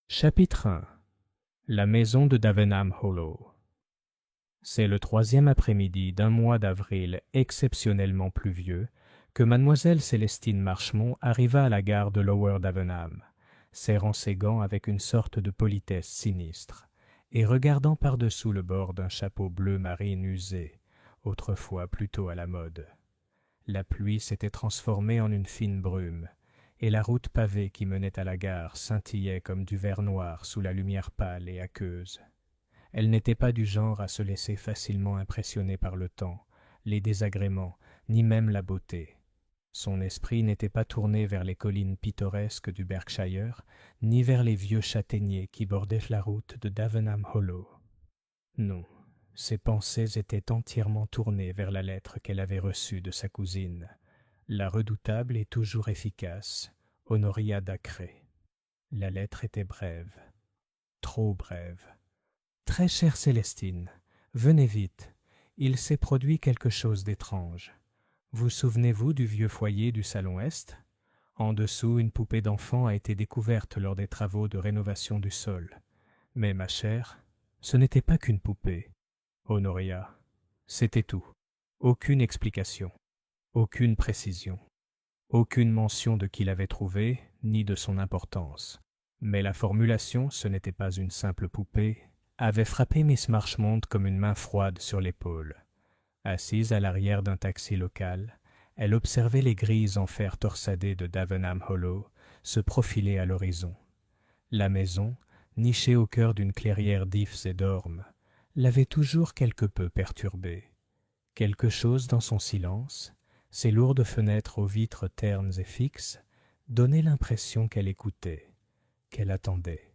Chapitre 1. La maison de Davenham Hollow. C'est le 3e après-midi d'un mois d'avril exceptionnellement pluvieux que mademoiselle Célestine Marchemont arriva à la gare de Lower Davenham, serrant ses gants avec une sorte de politesse sinistre, et regardant par-dessous le bord d'un chapeau bleu marine usé, autrefois plutôt à la mode. La pluie s'était transformée en une fine brume, et la route pavée qui menait à la gare scintillait comme du verre noir sous la lumière pâle et aqueuse. Elle n'était pas du genre à se laisser facilement impressionner par le temps, les désagréments, ni même la beauté. Son esprit n'était pas tourné vers les collines pittoresques du Berkshire, ni vers les vieux châtaigniers qui bordaient la route de Davenham Hollow. Non, ses pensées étaient entièrement tournées vers la lettre qu'elle avait reçue de sa cousine, la redoutable et toujours efficace Honoria Dacre. La lettre était brève, trop brève. Très chère Célestine, venez vite, il s'est produit quelque chose d'étrange. Vous souvenez-vous du vieux foyer du salon Est? En dessous, une poupée d'enfant a été découverte lors des travaux de rénovation du sol. Mais ma chère, ce n'était pas qu'une poupée. Honoria, c'était tout. Aucune explication, aucune précision, aucune mention de qui l'avait trouvée, ni de son importance. Mais la formulation, ce n'était pas une simple poupée, avait frappé Miss Marchmont comme une main froide sur l'épaule. Assise à l'arrière d'un taxi local, elle observait les grilles en fer torsadé de Davenham Hollow se profiler à l'horizon. La maison, nichée au cœur d'une clairière d'ifs et d'ormes, l'avait toujours quelque peu perturbée. Quelque chose dans son silence, ses lourdes fenêtres aux vitres ternes et fixes, donnait l'impression qu'elle écoutait, qu'elle attendait.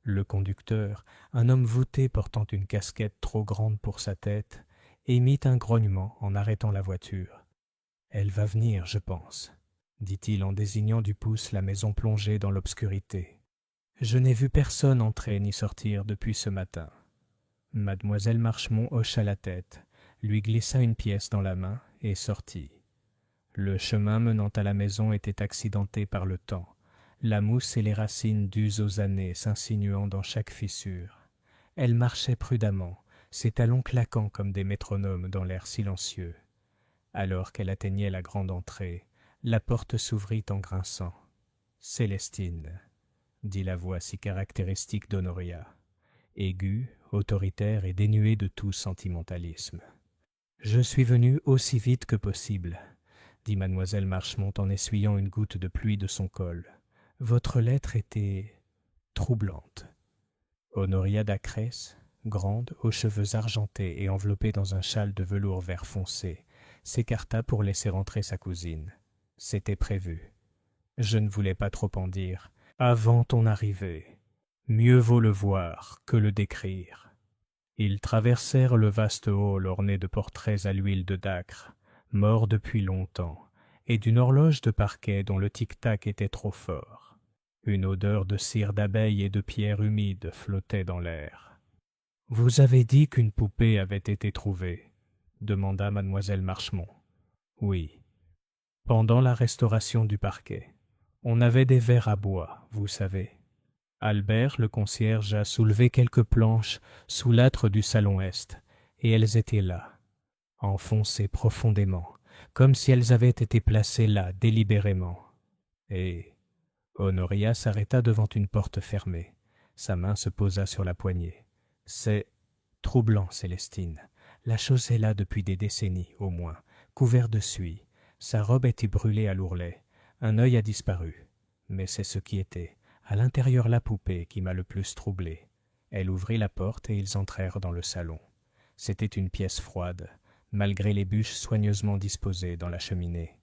Le conducteur, un homme voûté portant une casquette trop grande pour sa tête, émit un grognement en arrêtant la voiture. « Elle va venir, je pense, » dit-il en désignant du pouce la maison plongée dans l'obscurité. « Je n'ai vu personne entrer ni sortir depuis ce matin. » Mademoiselle Marchemont hocha la tête, lui glissa une pièce dans la main et sortit. Le chemin menant à la maison était accidenté par le temps, la mousse et les racines dues aux années s'insinuant dans chaque fissure. Elle marchait prudemment, ses talons claquant comme des métronomes dans l'air silencieux. Alors qu'elle atteignait la grande entrée, la porte s'ouvrit en grinçant. « Célestine » dit la voix si caractéristique d'Honoria, aiguë, autoritaire et dénuée de tout sentimentalisme. « Je suis venue aussi vite que possible, » dit mademoiselle Marchemont en essuyant une goutte de pluie de son col. « Votre lettre était troublante. » Honoria Dacre, grande, aux cheveux argentés et enveloppée dans un châle de velours vert foncé, s'écarta pour laisser entrer sa cousine. C'était prévu. Je ne voulais pas trop en dire. Avant ton arrivée, mieux vaut le voir que le décrire. Ils traversèrent le vaste hall orné de portraits à l'huile de Dacre, mort depuis longtemps, et d'une horloge de parquet dont le tic-tac était trop fort. Une odeur de cire d'abeille et de pierres humides flottait dans l'air. « Vous avez dit qu'une poupée avait été trouvée ?» demanda mademoiselle Marchemont. « Oui. Pendant la restauration du parquet. On avait des verres à bois, vous savez. Albert, le concierge, a soulevé quelques planches sous l'âtre du salon Est, et elles étaient là, enfoncées profondément, comme si elles avaient été placées là délibérément. Et Honoria s'arrêta devant une porte fermée. Sa main se posa sur la poignée. « C'est troublant, Célestine. La chose est là depuis des décennies, au moins, couvert de suie. Sa robe était brûlée à l'ourlet. Un œil a disparu. Mais c'est ce qui était, à l'intérieur la poupée, qui m'a le plus troublé. » Elle ouvrit la porte et ils entrèrent dans le salon. C'était une pièce froide, malgré les bûches soigneusement disposées dans la cheminée.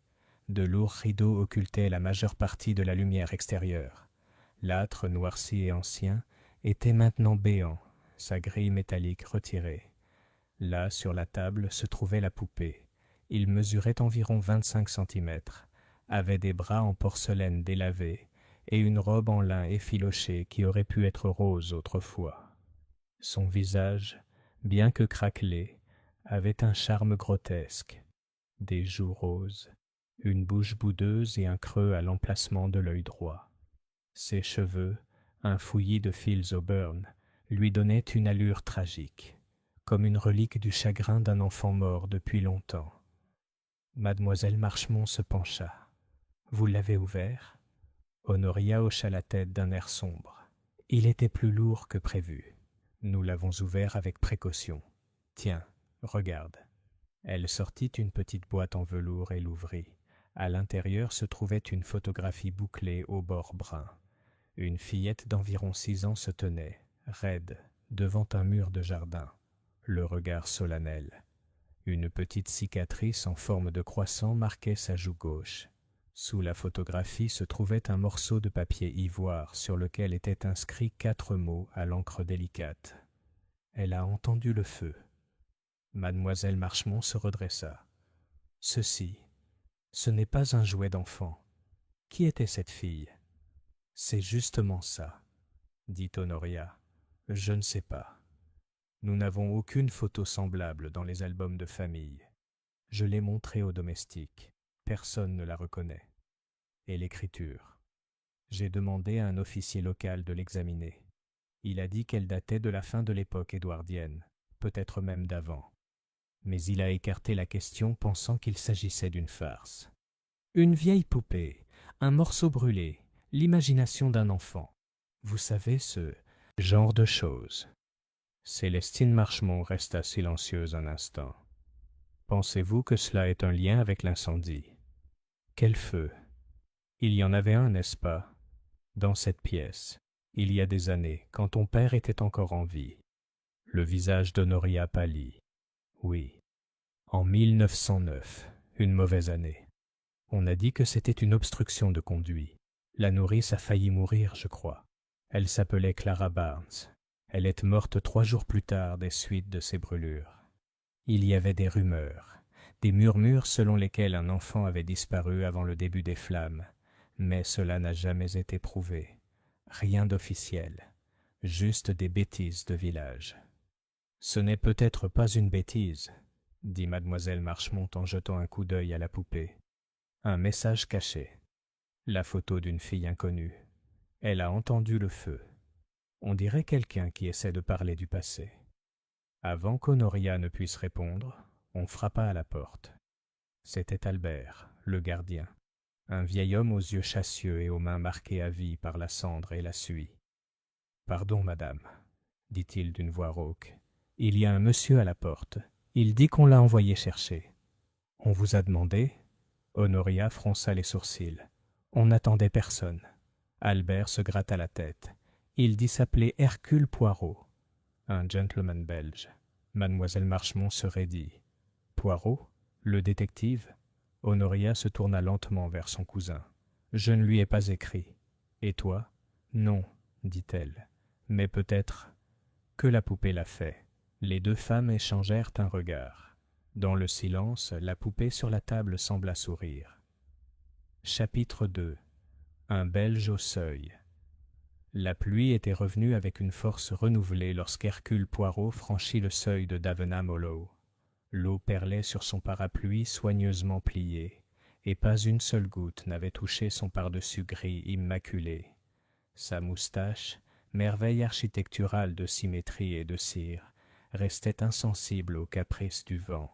De lourds rideaux occultaient la majeure partie de la lumière extérieure. L'âtre, noirci et ancien, était maintenant béant, sa grille métallique retirée. Là, sur la table, se trouvait la poupée. Il mesurait environ 25 centimètres, avait des bras en porcelaine délavée et une robe en lin effiloché qui aurait pu être rose autrefois. Son visage, bien que craquelé, avait un charme grotesque. Des joues roses, une bouche boudeuse et un creux à l'emplacement de l'œil droit. Ses cheveux, Un fouillis de fils au burn lui donnait une allure tragique, comme une relique du chagrin d'un enfant mort depuis longtemps. Mademoiselle Marchemont se pencha. « Vous l'avez ouvert ?» Honoria hocha la tête d'un air sombre. « Il était plus lourd que prévu. Nous l'avons ouvert avec précaution. Tiens, regarde. » Elle sortit une petite boîte en velours et l'ouvrit. À l'intérieur se trouvait une photographie bouclée au bord brun. Une fillette d'environ 6 ans se tenait, raide, devant un mur de jardin, le regard solennel. Une petite cicatrice en forme de croissant marquait sa joue gauche. Sous la photographie se trouvait un morceau de papier ivoire sur lequel étaient inscrits 4 mots à l'encre délicate. Elle a entendu le feu. Mademoiselle Marchemont se redressa. « Ceci, ce n'est pas un jouet d'enfant. Qui était cette fille ?»« C'est justement ça, » dit Honoria. « Je ne sais pas. Nous n'avons aucune photo semblable dans les albums de famille. Je l'ai montrée au domestique. Personne ne la reconnaît. Et l'écriture. J'ai demandé à un officier local de l'examiner. Il a dit qu'elle datait de la fin de l'époque édouardienne, peut-être même d'avant. Mais il a écarté la question pensant qu'il s'agissait d'une farce. Une vieille poupée, un morceau brûlé, l'imagination d'un enfant. Vous savez, ce genre de choses. Célestine Marchemont resta silencieuse un instant. Pensez-vous que cela ait un lien avec l'incendie? Quel feu? Il y en avait un, n'est-ce pas? Dans cette pièce, il y a des années, quand ton père était encore en vie. Le visage d'Honoria pâlit. Oui, en 1909, une mauvaise année. On a dit que c'était une obstruction de conduit. La nourrice a failli mourir, je crois. Elle s'appelait Clara Barnes. Elle est morte 3 jours plus tard des suites de ses brûlures. Il y avait des rumeurs, des murmures selon lesquels un enfant avait disparu avant le début des flammes, mais cela n'a jamais été prouvé. Rien d'officiel, juste des bêtises de village. « Ce n'est peut-être pas une bêtise, » dit mademoiselle Marchemont en jetant un coup d'œil à la poupée. Un message caché. La photo d'une fille inconnue. Elle a entendu le feu. On dirait quelqu'un qui essaie de parler du passé. Avant qu'Honoria ne puisse répondre, on frappa à la porte. C'était Albert, le gardien, un vieil homme aux yeux chassieux et aux mains marquées à vie par la cendre et la suie. « Pardon, madame, » dit-il d'une voix rauque. « Il y a un monsieur à la porte. Il dit qu'on l'a envoyé chercher. »« On vous a demandé ?» Honoria fronça les sourcils. « On n'attendait personne. » Albert se gratta la tête. Il dit s'appeler Hercule Poirot. Un gentleman belge. Mademoiselle Marchemont se raidit. « Poirot, le détective ?» Honoria se tourna lentement vers son cousin. « Je ne lui ai pas écrit. Et toi ?»« Non, dit-elle. Mais peut-être que la poupée l'a fait. » Les 2 femmes échangèrent un regard. Dans le silence, la poupée sur la table sembla sourire. Chapitre 2. Un Belge au seuil. La pluie était revenue avec une force renouvelée lorsqu'Hercule Poirot franchit le seuil de Davenham Hollow. L'eau perlait sur son parapluie soigneusement plié, et pas une seule goutte n'avait touché son pardessus gris immaculé. Sa moustache, merveille architecturale de symétrie et de cire, restait insensible aux caprices du vent.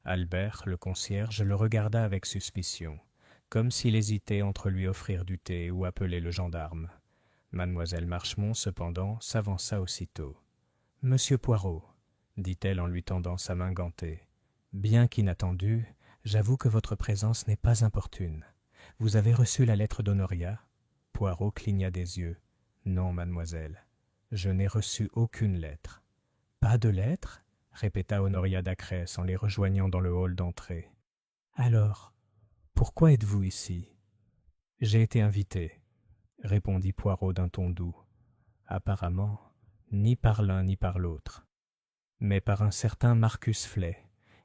Albert, le concierge, le regarda avec suspicion, comme s'il hésitait entre lui offrir du thé ou appeler le gendarme. Mademoiselle Marchemont, cependant, s'avança aussitôt. « Monsieur Poirot, » dit-elle en lui tendant sa main gantée, « bien qu'inattendue, j'avoue que votre présence n'est pas importune. Vous avez reçu la lettre d'Honoria ?» Poirot cligna des yeux. « Non, mademoiselle, je n'ai reçu aucune lettre. »« Pas de lettre ?» répéta Honoria Dacrès en les rejoignant dans le hall d'entrée. « Alors, pourquoi êtes-vous ici ?»« J'ai été invité. » répondit Poirot d'un ton doux. Apparemment, ni par l'un ni par l'autre, mais par un certain Marcus Flay.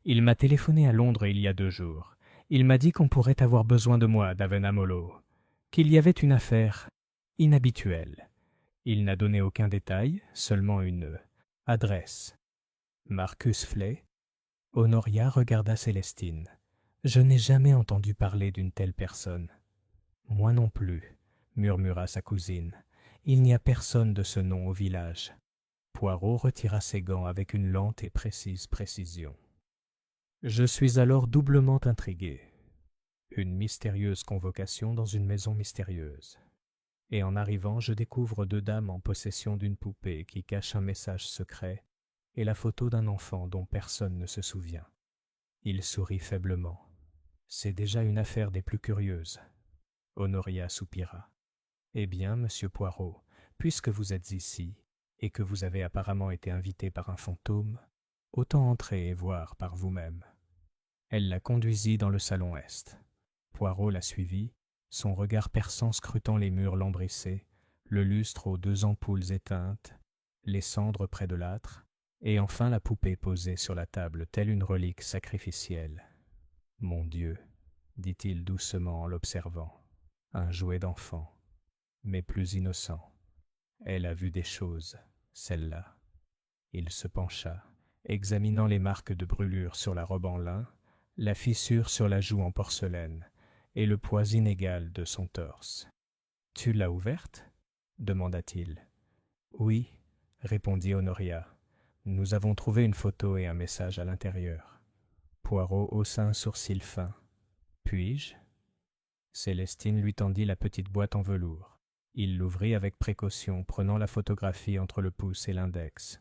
Il m'a téléphoné à Londres il y a 2 jours. Il m'a dit qu'on pourrait avoir besoin de moi à Davenham Hollow, qu'il y avait une affaire inhabituelle. Il n'a donné aucun détail, seulement une adresse. Marcus Flay. Honoria regarda Célestine. Je n'ai jamais entendu parler d'une telle personne. Moi non plus, murmura sa cousine. Il n'y a personne de ce nom au village. Poirot retira ses gants avec une lente et précise précision. Je suis alors doublement intrigué. Une mystérieuse convocation dans une maison mystérieuse. Et en arrivant, je découvre deux dames en possession d'une poupée qui cache un message secret et la photo d'un enfant dont personne ne se souvient. Il sourit faiblement. C'est déjà une affaire des plus curieuses. Honoria soupira. Eh bien, monsieur Poirot, puisque vous êtes ici, et que vous avez apparemment été invité par un fantôme, autant entrer et voir par vous-même. Elle la conduisit dans le salon est. Poirot la suivit, son regard perçant scrutant les murs lambrissés, le lustre aux deux ampoules éteintes, les cendres près de l'âtre, et enfin la poupée posée sur la table telle une relique sacrificielle. « Mon Dieu !» dit-il doucement en l'observant. « Un jouet d'enfant, mais plus innocent. Elle a vu des choses, celle-là. » Il se pencha, examinant les marques de brûlure sur la robe en lin, la fissure sur la joue en porcelaine et le poids inégal de son torse. « Tu l'as ouverte » demanda-t-il. « Oui, » répondit Honoria. « Nous avons trouvé une photo et un message à l'intérieur. » Poirot haussa un sourcil fin. « Puis-je » Célestine lui tendit la petite boîte en velours. Il l'ouvrit avec précaution, prenant la photographie entre le pouce et l'index.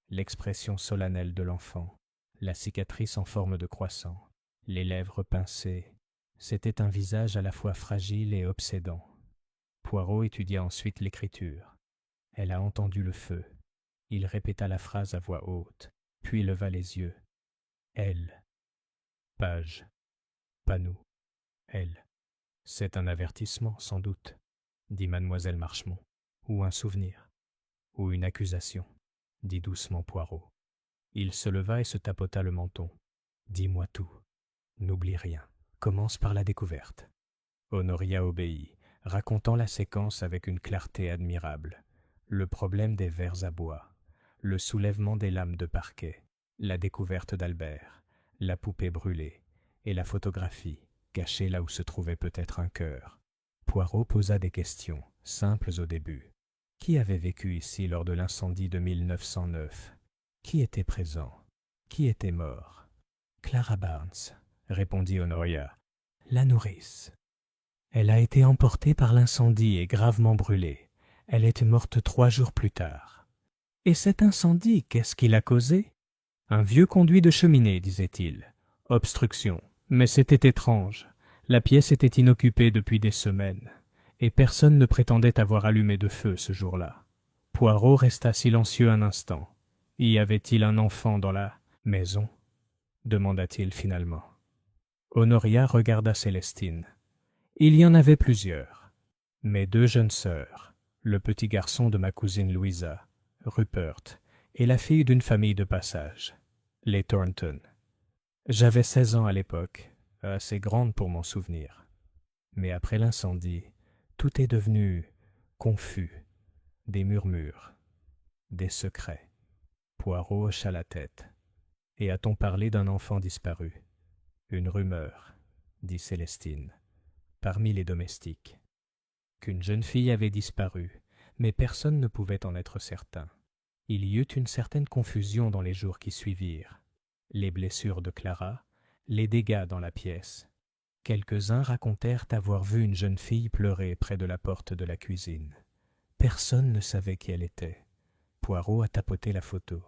L'expression solennelle de l'enfant, la cicatrice en forme de croissant, les lèvres pincées. C'était un visage à la fois fragile et obsédant. Poirot étudia ensuite l'écriture. Elle a entendu le feu. Il répéta la phrase à voix haute, puis leva les yeux. Elle. Page. Pas nous. Elle. C'est un avertissement, sans doute, dit mademoiselle Marchemont, ou un souvenir, ou une accusation, dit doucement Poirot. Il se leva et se tapota le menton. Dis-moi tout. N'oublie rien. Commence par la découverte. Honoria obéit, racontant la séquence avec une clarté admirable. Le problème des verres à bois, le soulèvement des lames de parquet, la découverte d'Albert, la poupée brûlée et la photographie, cachée là où se trouvait peut-être un cœur. Poirot posa des questions, simples au début. Qui avait vécu ici lors de l'incendie de 1909 ? Qui était présent ? Qui était mort ? Clara Barnes, répondit Honoria. La nourrice. Elle a été emportée par l'incendie et gravement brûlée. Elle était morte 3 jours plus tard. Et cet incendie, qu'est-ce qui l'a causé ? Un vieux conduit de cheminée, disait-il. Obstruction. Mais c'était étrange. La pièce était inoccupée depuis des semaines, et personne ne prétendait avoir allumé de feu ce jour-là. Poirot resta silencieux un instant. Y avait-il un enfant dans la maison ? Demanda-t-il finalement. Honoria regarda Célestine. Il y en avait plusieurs. Mes 2 jeunes sœurs, le petit garçon de ma cousine Louisa, Rupert, et la fille d'une famille de passage, les Thornton. J'avais 16 ans à l'époque, assez grande pour m'en souvenir. Mais après l'incendie, tout est devenu confus, des murmures, des secrets. Poirot hocha la tête. Et a-t-on parlé d'un enfant disparu ? Une rumeur, dit Célestine, parmi les domestiques. Qu'une jeune fille avait disparu, mais personne ne pouvait en être certain. Il y eut une certaine confusion dans les jours qui suivirent. Les blessures de Clara, les dégâts dans la pièce. Quelques-uns racontèrent avoir vu une jeune fille pleurer près de la porte de la cuisine. Personne ne savait qui elle était. Poirot a tapoté la photo.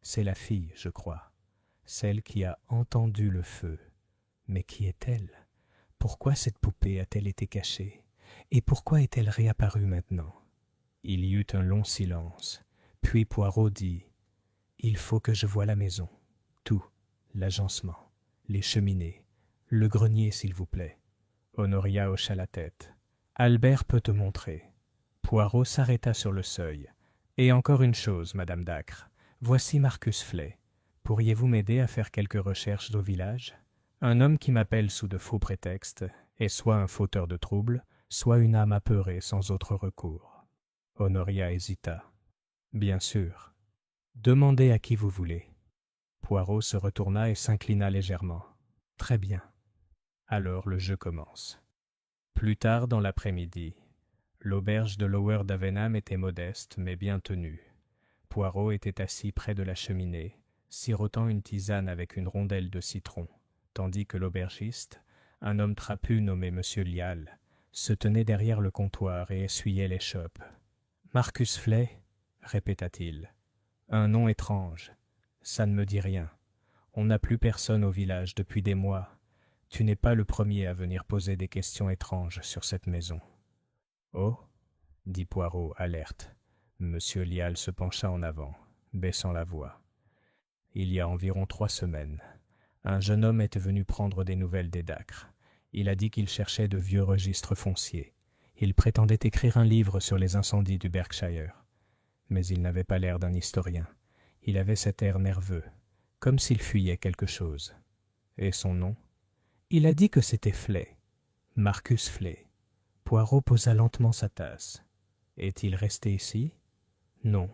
C'est la fille, je crois. Celle qui a entendu le feu. Mais qui est-elle ? Pourquoi cette poupée a-t-elle été cachée ? Et pourquoi est-elle réapparue maintenant ? Il y eut un long silence. Puis Poirot dit « Il faut que je voie la maison. Tout, l'agencement, les cheminées, le grenier s'il vous plaît. » Honoria hocha la tête. « Albert peut te montrer. » Poirot s'arrêta sur le seuil. « Et encore une chose, Madame Dacre. Voici Marcus Flay. Pourriez-vous m'aider à faire quelques recherches au village ? Un homme qui m'appelle sous de faux prétextes est soit un fauteur de troubles, soit une âme apeurée sans autre recours. » Honoria hésita. « Bien sûr. Demandez à qui vous voulez. » Poirot se retourna et s'inclina légèrement. « Très bien. Alors le jeu commence. » Plus tard dans l'après-midi, L'auberge de Lower Davenham était modeste, mais bien tenue. Poirot était assis près de la cheminée, sirotant une tisane avec une rondelle de citron, tandis que l'aubergiste, un homme trapu nommé M. Lyall, se tenait derrière le comptoir et essuyait les chopes. « Marcus Flay » répéta-t-il. « Un nom étrange. Ça ne me dit rien. On n'a plus personne au village depuis des mois. Tu n'es pas le premier à venir poser des questions étranges sur cette maison. »« Oh » dit Poirot, alerte. Monsieur Lyall se pencha en avant, baissant la voix. « Il y a environ 3 semaines, un jeune homme était venu prendre des nouvelles des Dacres. Il a dit qu'il cherchait de vieux registres fonciers. Il prétendait écrire un livre sur les incendies du Berkshire. Mais il n'avait pas l'air d'un historien. Il avait cet air nerveux, comme s'il fuyait quelque chose. Et son nom ? Il a dit que c'était Flay. Marcus Flay. » Poirot posa lentement sa tasse. « Est-il resté ici ? » ?»« Non.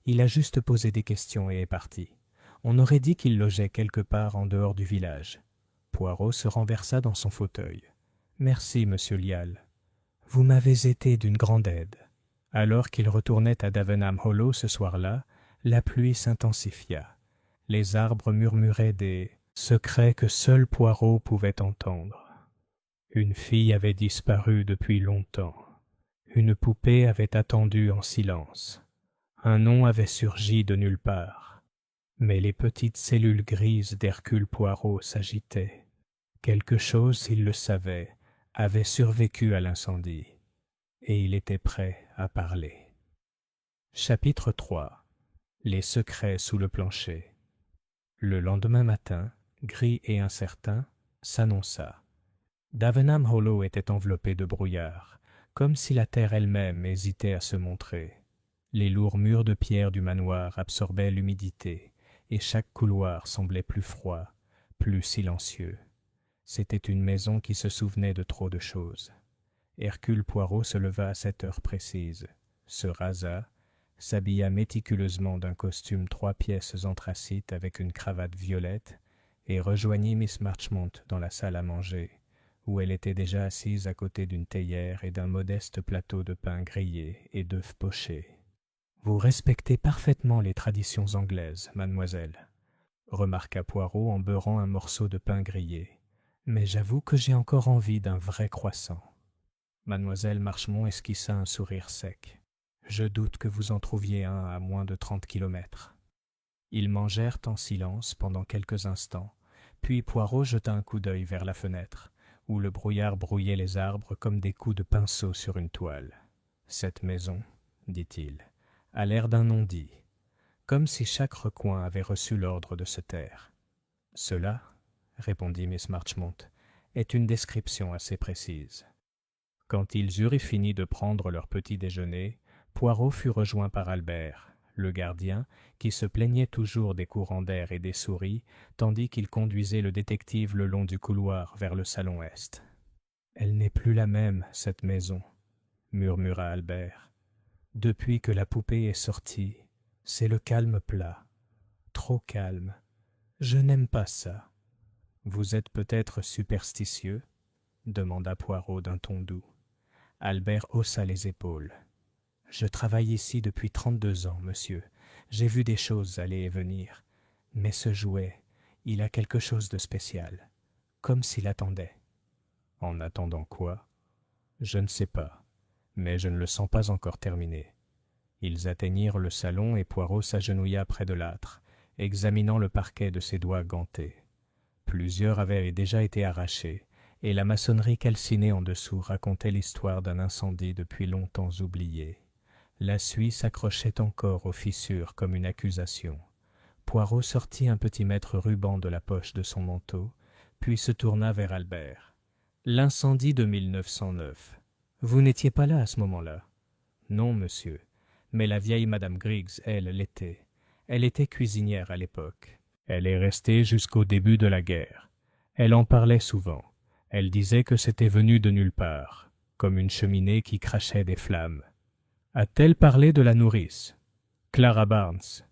Il a juste posé des questions et est parti. On aurait dit qu'il logeait quelque part en dehors du village. » Poirot se renversa dans son fauteuil. « Merci, monsieur Lyall. Vous m'avez été d'une grande aide. » Alors qu'il retournait à Davenham Hollow ce soir-là, la pluie s'intensifia. Les arbres murmuraient des secrets que seul Poirot pouvait entendre. Une fille avait disparu depuis longtemps. Une poupée avait attendu en silence. Un nom avait surgi de nulle part. Mais les petites cellules grises d'Hercule Poirot s'agitaient. Quelque chose, il le savait, avait survécu à l'incendie. Et il était prêt à parler. Chapitre 3. Les secrets sous le plancher. Le lendemain matin, gris et incertain, s'annonça. Davenham Hollow était enveloppé de brouillard, comme si la terre elle-même hésitait à se montrer. Les lourds murs de pierre du manoir absorbaient l'humidité, et chaque couloir semblait plus froid, plus silencieux. C'était une maison qui se souvenait de trop de choses. Hercule Poirot se leva à 7 heures précises, se rasa, s'habilla méticuleusement d'un costume 3 pièces anthracite avec une cravate violette, et rejoignit Miss Marchmont dans la salle à manger, où elle était déjà assise à côté d'une théière et d'un modeste plateau de pain grillé et d'œufs pochés. « Vous respectez parfaitement les traditions anglaises, mademoiselle, » remarqua Poirot en beurrant un morceau de pain grillé. « Mais j'avoue que j'ai encore envie d'un vrai croissant. » Mademoiselle Marchmont esquissa un sourire sec. « Je doute que vous en trouviez un à moins de 30 kilomètres. » Ils mangèrent en silence pendant quelques instants, puis Poirot jeta un coup d'œil vers la fenêtre, où le brouillard brouillait les arbres comme des coups de pinceau sur une toile. « Cette maison, dit-il, a l'air d'un non-dit, comme si chaque recoin avait reçu l'ordre de se taire. »« Cela, répondit Miss Marchmont, est une description assez précise. » Quand ils eurent fini de prendre leur petit déjeuner, Poirot fut rejoint par Albert, le gardien, qui se plaignait toujours des courants d'air et des souris, tandis qu'il conduisait le détective le long du couloir vers le salon est. « Elle n'est plus la même, cette maison, » murmura Albert. « Depuis que la poupée est sortie, c'est le calme plat. Trop calme. Je n'aime pas ça. »« Vous êtes peut-être superstitieux ?» demanda Poirot d'un ton doux. Albert haussa les épaules. « Je travaille ici depuis 32 ans, monsieur. J'ai vu des choses aller et venir. Mais ce jouet, il a quelque chose de spécial. Comme s'il attendait. »« En attendant quoi ? » ?»« Je ne sais pas. Mais je ne le sens pas encore terminé. » Ils atteignirent le salon et Poirot s'agenouilla près de l'âtre, examinant le parquet de ses doigts gantés. Plusieurs avaient déjà été arrachés, et la maçonnerie calcinée en dessous racontait l'histoire d'un incendie depuis longtemps oublié. La suie s'accrochait encore aux fissures comme une accusation. Poirot sortit un petit mètre ruban de la poche de son manteau, puis se tourna vers Albert. « L'incendie de 1909. Vous n'étiez pas là à ce moment-là ? » ?»« Non, monsieur. Mais la vieille Madame Griggs, elle, l'était. Elle était cuisinière à l'époque. Elle est restée jusqu'au début de la guerre. Elle en parlait souvent. Elle disait que c'était venu de nulle part, comme une cheminée qui crachait des flammes. A-t-elle parlé de la nourrice ? Clara Barnes.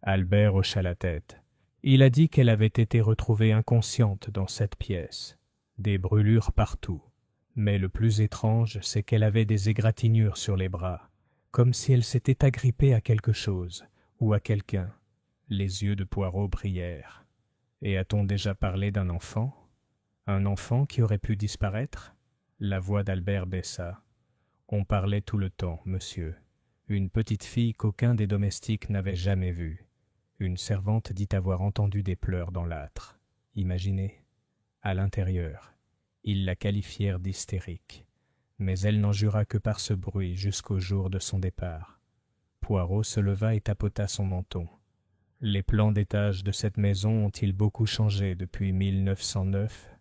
Albert hocha la tête. Il a dit qu'elle avait été retrouvée inconsciente dans cette pièce. Des brûlures partout. Mais le plus étrange, c'est qu'elle avait des égratignures sur les bras, comme si elle s'était agrippée à quelque chose, ou à quelqu'un. Les yeux de Poirot brillèrent. Et a-t-on déjà parlé d'un enfant? Un enfant qui aurait pu disparaître? La voix d'Albert baissa. On parlait tout le temps, monsieur. Une petite fille qu'aucun des domestiques n'avait jamais vue. Une servante dit avoir entendu des pleurs dans l'âtre. Imaginez. À l'intérieur. Ils la qualifièrent d'hystérique. Mais elle n'en jura que par ce bruit jusqu'au jour de son départ. Poirot se leva et tapota son menton. Les plans d'étage de cette maison ont-ils beaucoup changé depuis 1909?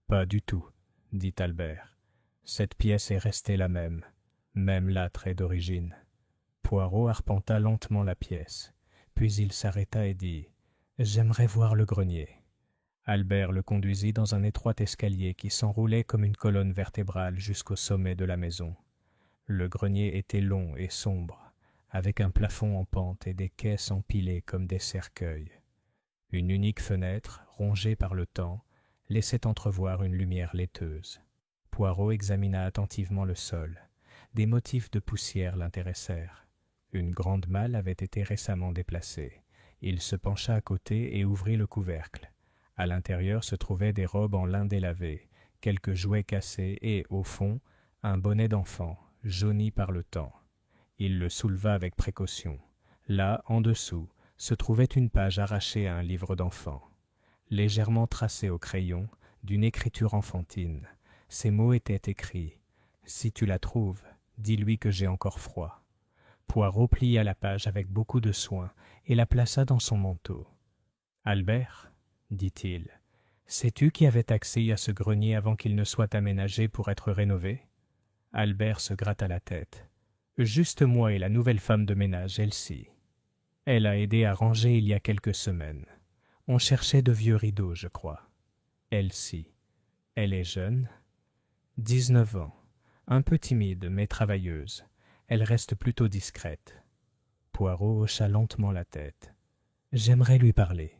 Pas du tout, dit Albert. Cette pièce est restée la même. Même l'attrait d'origine. Poirot arpenta lentement la pièce. Puis il s'arrêta et dit « J'aimerais voir le grenier. » Albert le conduisit dans un étroit escalier qui s'enroulait comme une colonne vertébrale jusqu'au sommet de la maison. Le grenier était long et sombre, avec un plafond en pente et des caisses empilées comme des cercueils. Une unique fenêtre, rongée par le temps, laissait entrevoir une lumière laiteuse. Poirot examina attentivement le sol. Des motifs de poussière l'intéressèrent. Une grande malle avait été récemment déplacée. Il se pencha à côté et ouvrit le couvercle. À l'intérieur se trouvaient des robes en lin délavé, quelques jouets cassés et, au fond, un bonnet d'enfant, jauni par le temps. Il le souleva avec précaution. Là, en dessous, se trouvait une page arrachée à un livre d'enfant. Légèrement tracée au crayon, d'une écriture enfantine, ces mots étaient écrits. « Si tu la trouves, dis-lui que j'ai encore froid. » Poirot plia la page avec beaucoup de soin et la plaça dans son manteau. « Albert, dit-il, sais-tu qui avait accès à ce grenier avant qu'il ne soit aménagé pour être rénové? » Albert se gratta la tête. « Juste moi et la nouvelle femme de ménage, Elsie. Elle a aidé à ranger il y a quelques semaines. On cherchait de vieux rideaux, je crois. Elsie. Elle est jeune. 19 ans. Un peu timide, mais travailleuse. Elle reste plutôt discrète. » Poirot hocha lentement la tête. « J'aimerais lui parler.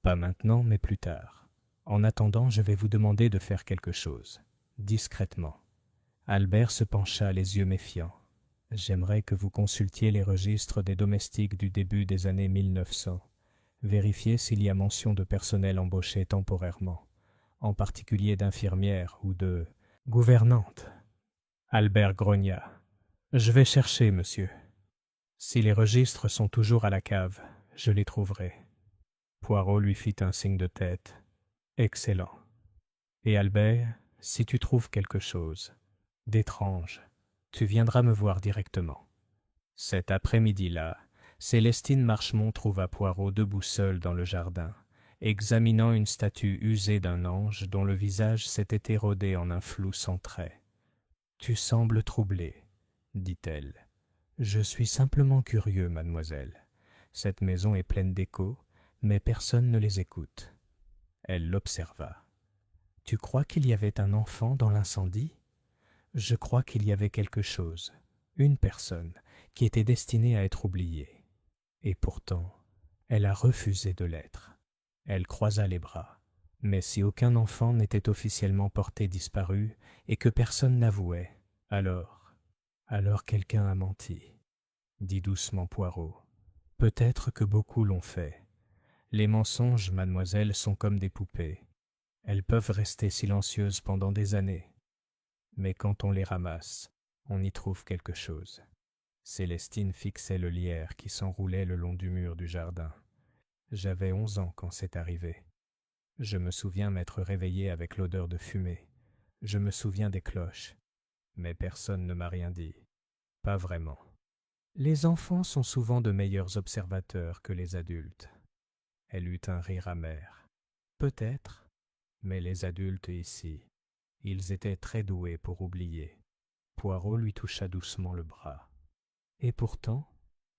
Pas maintenant, mais plus tard. En attendant, je vais vous demander de faire quelque chose. Discrètement. » Albert se pencha, les yeux méfiants. « J'aimerais que vous consultiez les registres des domestiques du début des années 1900. Vérifiez s'il y a mention de personnel embauché temporairement, en particulier d'infirmières ou de gouvernantes. » Albert grogna. « Je vais chercher, monsieur. Si les registres sont toujours à la cave, je les trouverai. » Poirot lui fit un signe de tête. « Excellent. Et Albert, si tu trouves quelque chose d'étrange, tu viendras me voir directement. » Cet après-midi-là, Célestine Marchemont trouva Poirot debout seul dans le jardin, examinant une statue usée d'un ange dont le visage s'était érodé en un flou sans trait. « Tu sembles troublée, dit-elle. « Je suis simplement curieux, mademoiselle. Cette maison est pleine d'échos, mais personne ne les écoute. » Elle l'observa. « Tu crois qu'il y avait un enfant dans l'incendie? Je crois qu'il y avait quelque chose, une personne, qui était destinée à être oubliée. Et pourtant, elle a refusé de l'être. » Elle croisa les bras. « Mais si aucun enfant n'était officiellement porté disparu et que personne n'avouait, alors quelqu'un a menti, » dit doucement Poirot. « Peut-être que beaucoup l'ont fait. Les mensonges, mademoiselle, sont comme des poupées. Elles peuvent rester silencieuses pendant des années. Mais quand on les ramasse, on y trouve quelque chose. » Célestine fixait le lierre qui s'enroulait le long du mur du jardin. « J'avais 11 ans quand c'est arrivé. Je me souviens m'être réveillé avec l'odeur de fumée. Je me souviens des cloches. Mais personne ne m'a rien dit. Pas vraiment. Les enfants sont souvent de meilleurs observateurs que les adultes. » Elle eut un rire amer. « Peut-être, mais les adultes ici, ils étaient très doués pour oublier. » Poirot lui toucha doucement le bras. « Et pourtant,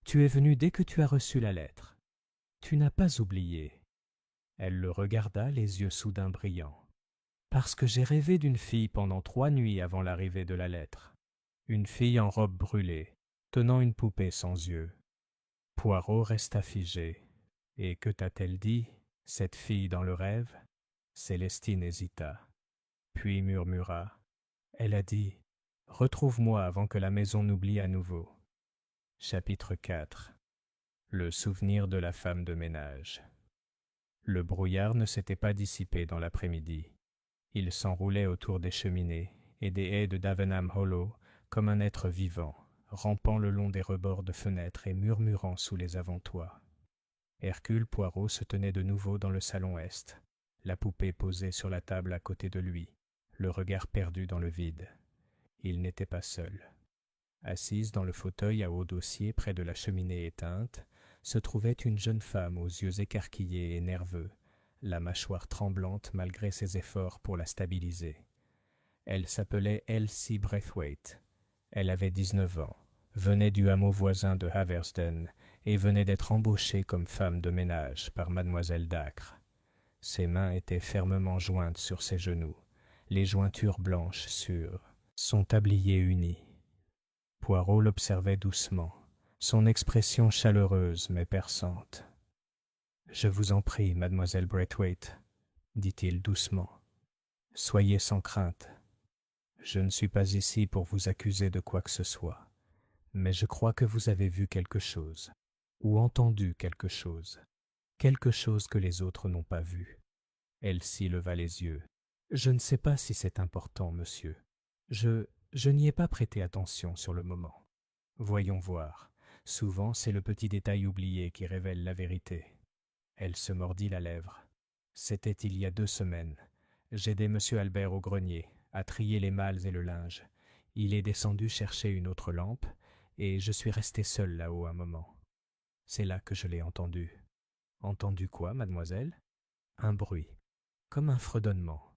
tu es venu dès que tu as reçu la lettre. Tu n'as pas oublié. » Elle le regarda, les yeux soudain brillants. « Parce que j'ai rêvé d'une fille pendant 3 nuits avant l'arrivée de la lettre. Une fille en robe brûlée, tenant une poupée sans yeux. » Poirot resta figé. « Et que t'a-t-elle dit, cette fille dans le rêve ?» Célestine hésita, puis murmura Elle a dit « Retrouve-moi avant que la maison n'oublie à nouveau ». Chapitre 4. Le souvenir de la femme de ménage. Le brouillard ne s'était pas dissipé dans l'après-midi. Il s'enroulait autour des cheminées et des haies de Davenham Hollow comme un être vivant, rampant le long des rebords de fenêtres et murmurant sous les avant-toits. Hercule Poirot se tenait de nouveau dans le salon est, la poupée posée sur la table à côté de lui, le regard perdu dans le vide. Il n'était pas seul. Assise dans le fauteuil à haut dossier près de la cheminée éteinte, se trouvait une jeune femme aux yeux écarquillés et nerveux, la mâchoire tremblante malgré ses efforts pour la stabiliser. Elle s'appelait Elsie Braithwaite. Elle avait 19 ans, venait du hameau voisin de Haversden et venait d'être embauchée comme femme de ménage par mademoiselle Dacre. Ses mains étaient fermement jointes sur ses genoux, les jointures blanches sur son tablier uni. Poirot l'observait doucement, son expression chaleureuse mais perçante. « Je vous en prie, mademoiselle Braithwaite, dit-il doucement. Soyez sans crainte. Je ne suis pas ici pour vous accuser de quoi que ce soit, mais je crois que vous avez vu quelque chose, ou entendu quelque chose que les autres n'ont pas vu. » Elsie leva les yeux. « Je ne sais pas si c'est important, monsieur. Je n'y ai pas prêté attention sur le moment. Voyons voir. Souvent, c'est le petit détail oublié qui révèle la vérité. » Elle se mordit la lèvre. « C'était il y a 2 semaines. J'aidais M. Albert au grenier, à trier les malles et le linge. Il est descendu chercher une autre lampe, et je suis resté seul là-haut un moment. C'est là que je l'ai entendu. » « Entendu quoi, mademoiselle ?»« Un bruit, comme un fredonnement.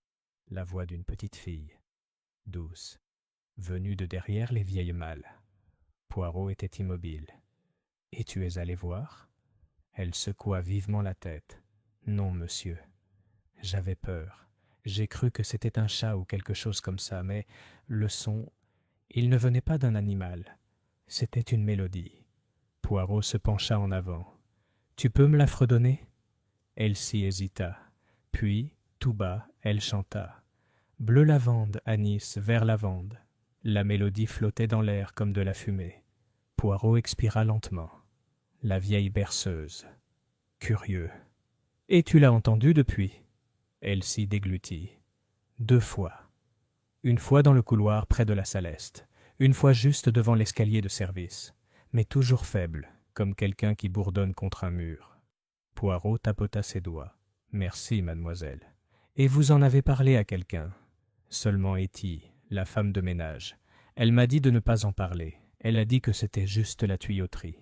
La voix d'une petite fille, douce, venue de derrière les vieilles malles. » Poirot était immobile. « Et tu es allé voir ?» Elle secoua vivement la tête. « Non, monsieur. J'avais peur. J'ai cru que c'était un chat ou quelque chose comme ça, mais le son, il ne venait pas d'un animal. C'était une mélodie. » Poirot se pencha en avant. « Tu peux me la fredonner ?» Elsie hésita. Puis, tout bas, elle chanta. « Bleu lavande, anis, vert lavande. » La mélodie flottait dans l'air comme de la fumée. Poirot expira lentement. La vieille berceuse. Curieux. « Et tu l'as entendue depuis ?» Elsie déglutit. « 2 fois. Une fois dans le couloir près de la salle est, une fois juste devant l'escalier de service, mais toujours faible, comme quelqu'un qui bourdonne contre un mur. » Poirot tapota ses doigts. « Merci, mademoiselle. Et vous en avez parlé à quelqu'un ?»« Seulement Hetty, la femme de ménage. Elle m'a dit de ne pas en parler. Elle a dit que c'était juste la tuyauterie. »«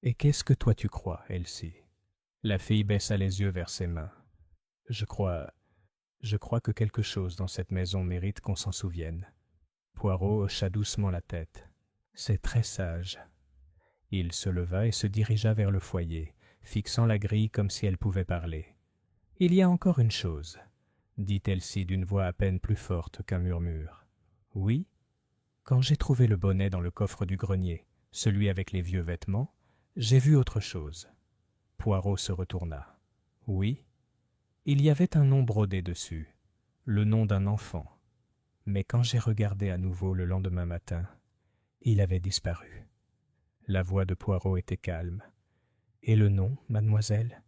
Et qu'est-ce que toi tu crois, Elsie ?» La fille baissa les yeux vers ses mains. « Je crois que quelque chose dans cette maison mérite qu'on s'en souvienne. » Poirot hocha doucement la tête. « C'est très sage. » Il se leva et se dirigea vers le foyer, fixant la grille comme si elle pouvait parler. « Il y a encore une chose, » dit Elsie d'une voix à peine plus forte qu'un murmure. « Oui ? Quand j'ai trouvé le bonnet dans le coffre du grenier, celui avec les vieux vêtements, j'ai vu autre chose. » Poirot se retourna. « Oui ? Il y avait un nom brodé dessus, le nom d'un enfant. Mais quand j'ai regardé à nouveau le lendemain matin, il avait disparu. » La voix de Poirot était calme. « Et le nom, mademoiselle ?»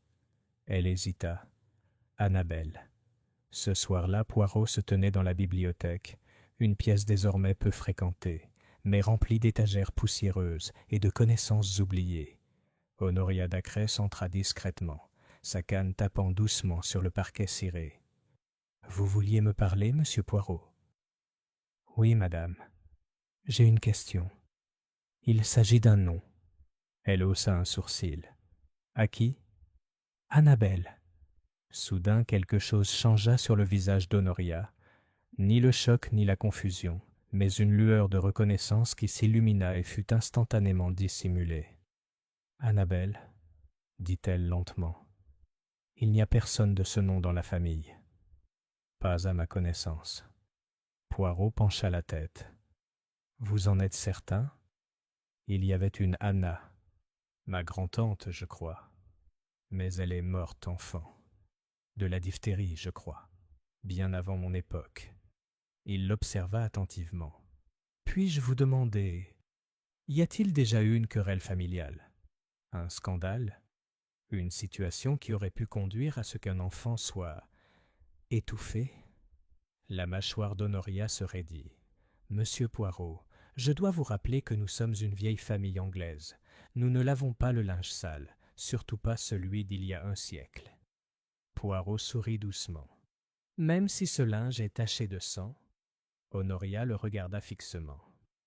Elle hésita. « Annabelle. » Ce soir-là, Poirot se tenait dans la bibliothèque, une pièce désormais peu fréquentée, mais remplie d'étagères poussiéreuses et de connaissances oubliées. Honoria Dacre entra discrètement, sa canne tapant doucement sur le parquet ciré. « Vous vouliez me parler, monsieur Poirot ?»« Oui, madame. J'ai une question. Il s'agit d'un nom. » Elle haussa un sourcil. « À qui ?»« Annabelle. » Soudain, quelque chose changea sur le visage d'Honoria. Ni le choc ni la confusion, mais une lueur de reconnaissance qui s'illumina et fut instantanément dissimulée. « Annabelle, » dit-elle lentement. « Il n'y a personne de ce nom dans la famille. »« Pas à ma connaissance. » Poirot pencha la tête. « Vous en êtes certain ? Il y avait une Anna, ma grand-tante, je crois. Mais elle est morte enfant. De la diphtérie, je crois, bien avant mon époque. Il l'observa attentivement. « Puis-je vous demander, y a-t-il déjà eu une querelle familiale? Un scandale? Une situation qui aurait pu conduire à ce qu'un enfant soit étouffé ?» La mâchoire d'Honoria se raidit. « Monsieur Poirot, je dois vous rappeler que nous sommes une vieille famille anglaise. Nous ne lavons pas le linge sale, surtout pas celui d'il y a un siècle. » Poirot sourit doucement. « Même si ce linge est taché de sang ?» Honoria le regarda fixement.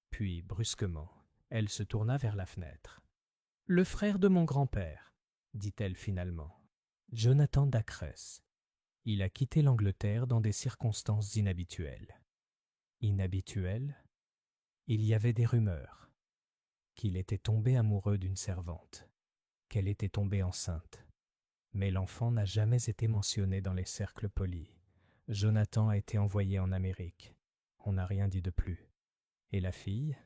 Puis, brusquement, elle se tourna vers la fenêtre. « Le frère de mon grand-père, » dit-elle finalement. « Jonathan Dacres. Il a quitté l'Angleterre dans des circonstances inhabituelles. » Inhabituelles? Il y avait des rumeurs. Qu'il était tombé amoureux d'une servante. Qu'elle était tombée enceinte. Mais l'enfant n'a jamais été mentionné dans les cercles polis. Jonathan a été envoyé en Amérique. On n'a rien dit de plus. Et la fille?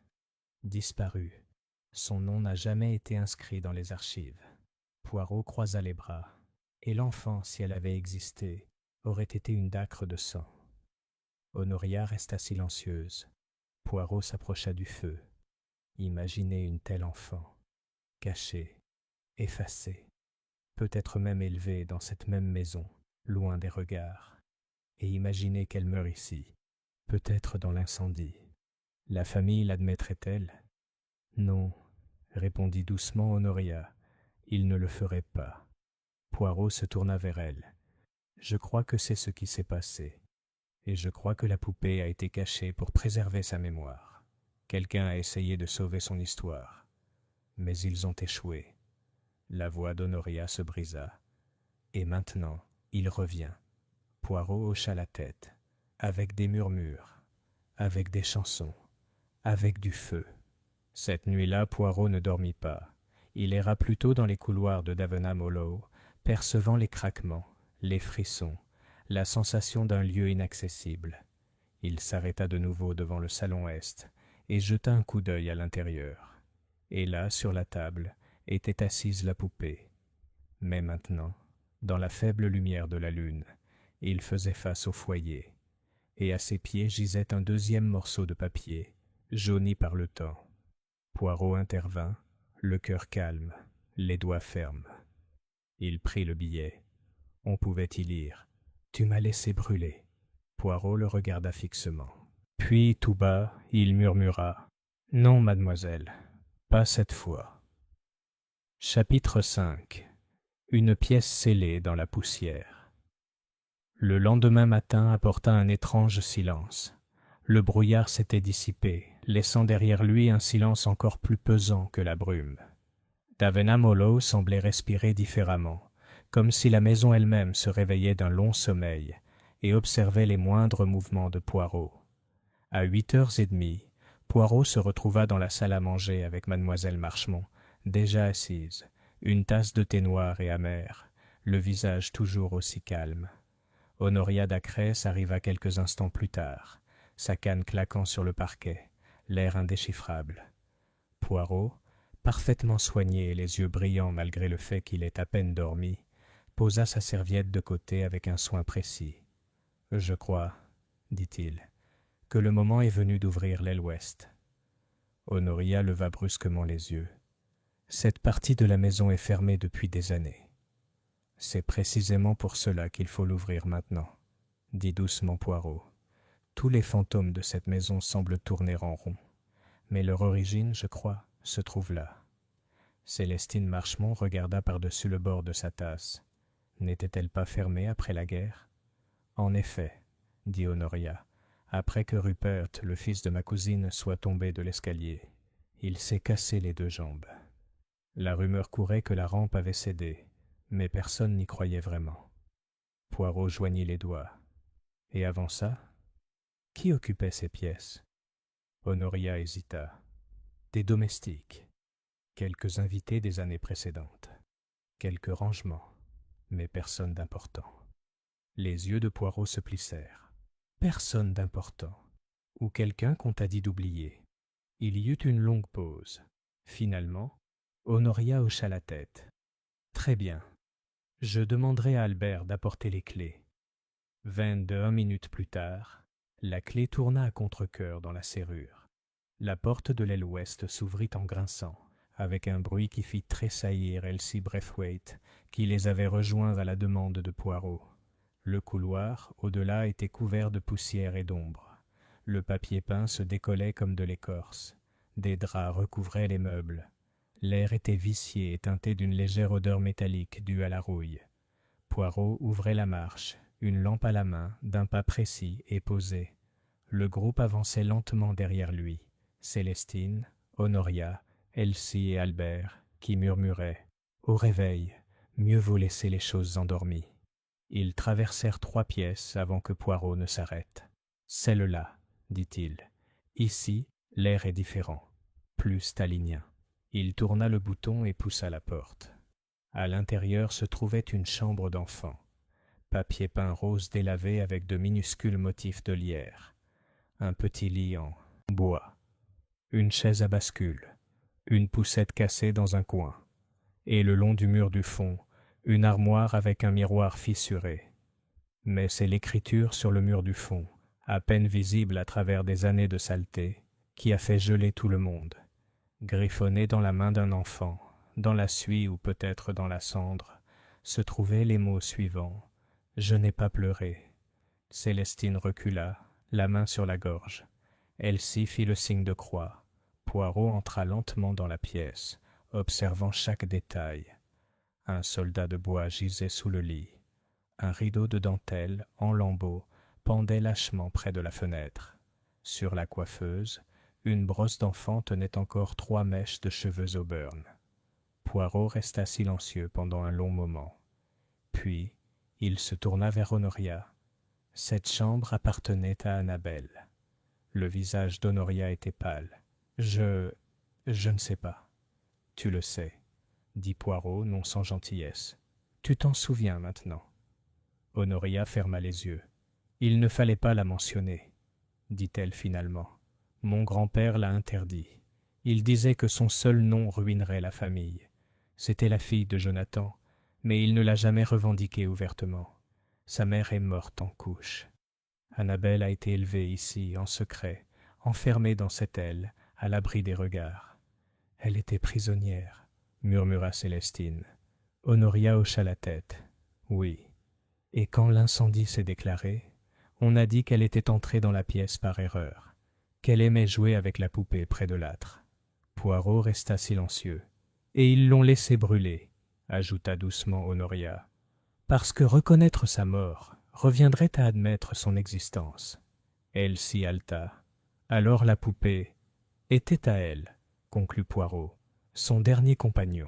Disparue. Son nom n'a jamais été inscrit dans les archives. Poirot croisa les bras. Et l'enfant, si elle avait existé, aurait été une dacre de sang. Honoria resta silencieuse. Poirot s'approcha du feu. Imaginez une telle enfant, cachée, effacée, peut-être même élevée dans cette même maison, loin des regards. Et imaginez qu'elle meurt ici, peut-être dans l'incendie. La famille l'admettrait-elle? Non, répondit doucement Honoria, il ne le ferait pas. Poirot se tourna vers elle. Je crois que c'est ce qui s'est passé. Et je crois que la poupée a été cachée pour préserver sa mémoire. Quelqu'un a essayé de sauver son histoire. Mais ils ont échoué. La voix d'Honoria se brisa. Et maintenant, il revient. Poirot hocha la tête, avec des murmures, avec des chansons, avec du feu. Cette nuit-là, Poirot ne dormit pas. Il erra plutôt dans les couloirs de Davenham Hollow, percevant les craquements, les frissons, la sensation d'un lieu inaccessible. Il s'arrêta de nouveau devant le salon est et jeta un coup d'œil à l'intérieur. Et là, sur la table, était assise la poupée. Mais maintenant, dans la faible lumière de la lune, il faisait face au foyer, et à ses pieds gisait un deuxième morceau de papier, jauni par le temps. Poirot intervint, le cœur calme, les doigts fermes. Il prit le billet. On pouvait y lire « Tu m'as laissé brûler ». Poirot le regarda fixement. Puis, tout bas, il murmura « Non, mademoiselle, pas cette fois ». Chapitre 5. Une pièce scellée dans la poussière. Le lendemain matin apporta un étrange silence. Le brouillard s'était dissipé, laissant derrière lui un silence encore plus pesant que la brume. Davenham Hollow semblait respirer différemment, comme si la maison elle-même se réveillait d'un long sommeil et observait les moindres mouvements de Poirot. À 8h30, Poirot se retrouva dans la salle à manger avec mademoiselle Marchmont, déjà assise, une tasse de thé noir et amer, le visage toujours aussi calme. Honoria Dacres arriva quelques instants plus tard, sa canne claquant sur le parquet, l'air indéchiffrable. Poirot, parfaitement soigné et les yeux brillants malgré le fait qu'il ait à peine dormi, posa sa serviette de côté avec un soin précis. « Je crois, dit-il, que le moment est venu d'ouvrir l'aile ouest. » Honoria leva brusquement les yeux. « Cette partie de la maison est fermée depuis des années. » « C'est précisément pour cela qu'il faut l'ouvrir maintenant, » dit doucement Poirot. « Tous les fantômes de cette maison semblent tourner en rond, mais leur origine, je crois, se trouve là. » Célestine Marchmont regarda par-dessus le bord de sa tasse. N'était-elle pas fermée après la guerre? « En effet, » dit Honoria, « après que Rupert, le fils de ma cousine, soit tombé de l'escalier. Il s'est cassé les 2 jambes. » La rumeur courait que la rampe avait cédé, mais personne n'y croyait vraiment. Poirot joignit les doigts. Et avant ça, qui occupait ces pièces? Honoria hésita. Des domestiques, quelques invités des années précédentes, quelques rangements, mais personne d'important. Les yeux de Poirot se plissèrent. Personne d'important, ou quelqu'un qu'on t'a dit d'oublier. Il y eut une longue pause. Finalement, Honoria hocha la tête. Très bien. Je demanderai à Albert d'apporter les clés. 21 minutes plus tard, La clé tourna à contre-cœur dans la serrure. La porte de l'aile ouest s'ouvrit en grinçant, avec un bruit qui fit tressaillir Elsie Braithwaite, qui les avait rejoints à la demande de Poirot. Le couloir, au-delà, était couvert de poussière et d'ombre. Le papier peint se décollait comme de l'écorce. Des draps recouvraient les meubles. L'air était vicié et teinté d'une légère odeur métallique due à la rouille. Poirot ouvrait la marche, une lampe à la main, d'un pas précis et posé. Le groupe avançait lentement derrière lui. Célestine, Honoria, Elsie et Albert, qui murmuraient « Au réveil, mieux vaut laisser les choses endormies ». Ils traversèrent 3 pièces avant que Poirot ne s'arrête. « Celle-là, dit-il. Ici, l'air est différent, plus stalinien. » Il tourna le bouton et poussa la porte. À l'intérieur se trouvait une chambre d'enfant. Papier peint rose délavé avec de minuscules motifs de lierre. Un petit lit en bois. Une chaise à bascule. Une poussette cassée dans un coin. Et le long du mur du fond, une armoire avec un miroir fissuré. Mais c'est l'écriture sur le mur du fond, à peine visible à travers des années de saleté, qui a fait geler tout le monde. Griffonnée dans la main d'un enfant, dans la suie ou peut-être dans la cendre, se trouvaient les mots suivants. « Je n'ai pas pleuré ». Célestine recula, la main sur la gorge. Elsie fit le signe de croix. Poirot entra lentement dans la pièce, observant chaque détail. Un soldat de bois gisait sous le lit. Un rideau de dentelle, en lambeaux, pendait lâchement près de la fenêtre. Sur la coiffeuse, une brosse d'enfant tenait encore 3 mèches de cheveux auburn. Poirot resta silencieux pendant un long moment. Puis, il se tourna vers Honoria. Cette chambre appartenait à Annabelle. Le visage d'Honoria était pâle. « Je ne sais pas. »« Tu le sais, » dit Poirot, non sans gentillesse. « Tu t'en souviens maintenant. » Honoria ferma les yeux. « Il ne fallait pas la mentionner, » dit-elle finalement. « Mon grand-père l'a interdit. Il disait que son seul nom ruinerait la famille. C'était la fille de Jonathan, mais il ne l'a jamais revendiquée ouvertement. Sa mère est morte en couches. Annabelle a été élevée ici, en secret, enfermée dans cette aile, à l'abri des regards. Elle était prisonnière, murmura Célestine. Honoria hocha la tête. Oui. Et quand l'incendie s'est déclaré, on a dit qu'elle était entrée dans la pièce par erreur, qu'elle aimait jouer avec la poupée près de l'âtre. Poirot resta silencieux. Et ils l'ont laissée brûler, ajouta doucement Honoria, parce que reconnaître sa mort reviendrait à admettre son existence. Elle s'y halta. Alors la poupée était à elle, conclut Poirot, son dernier compagnon,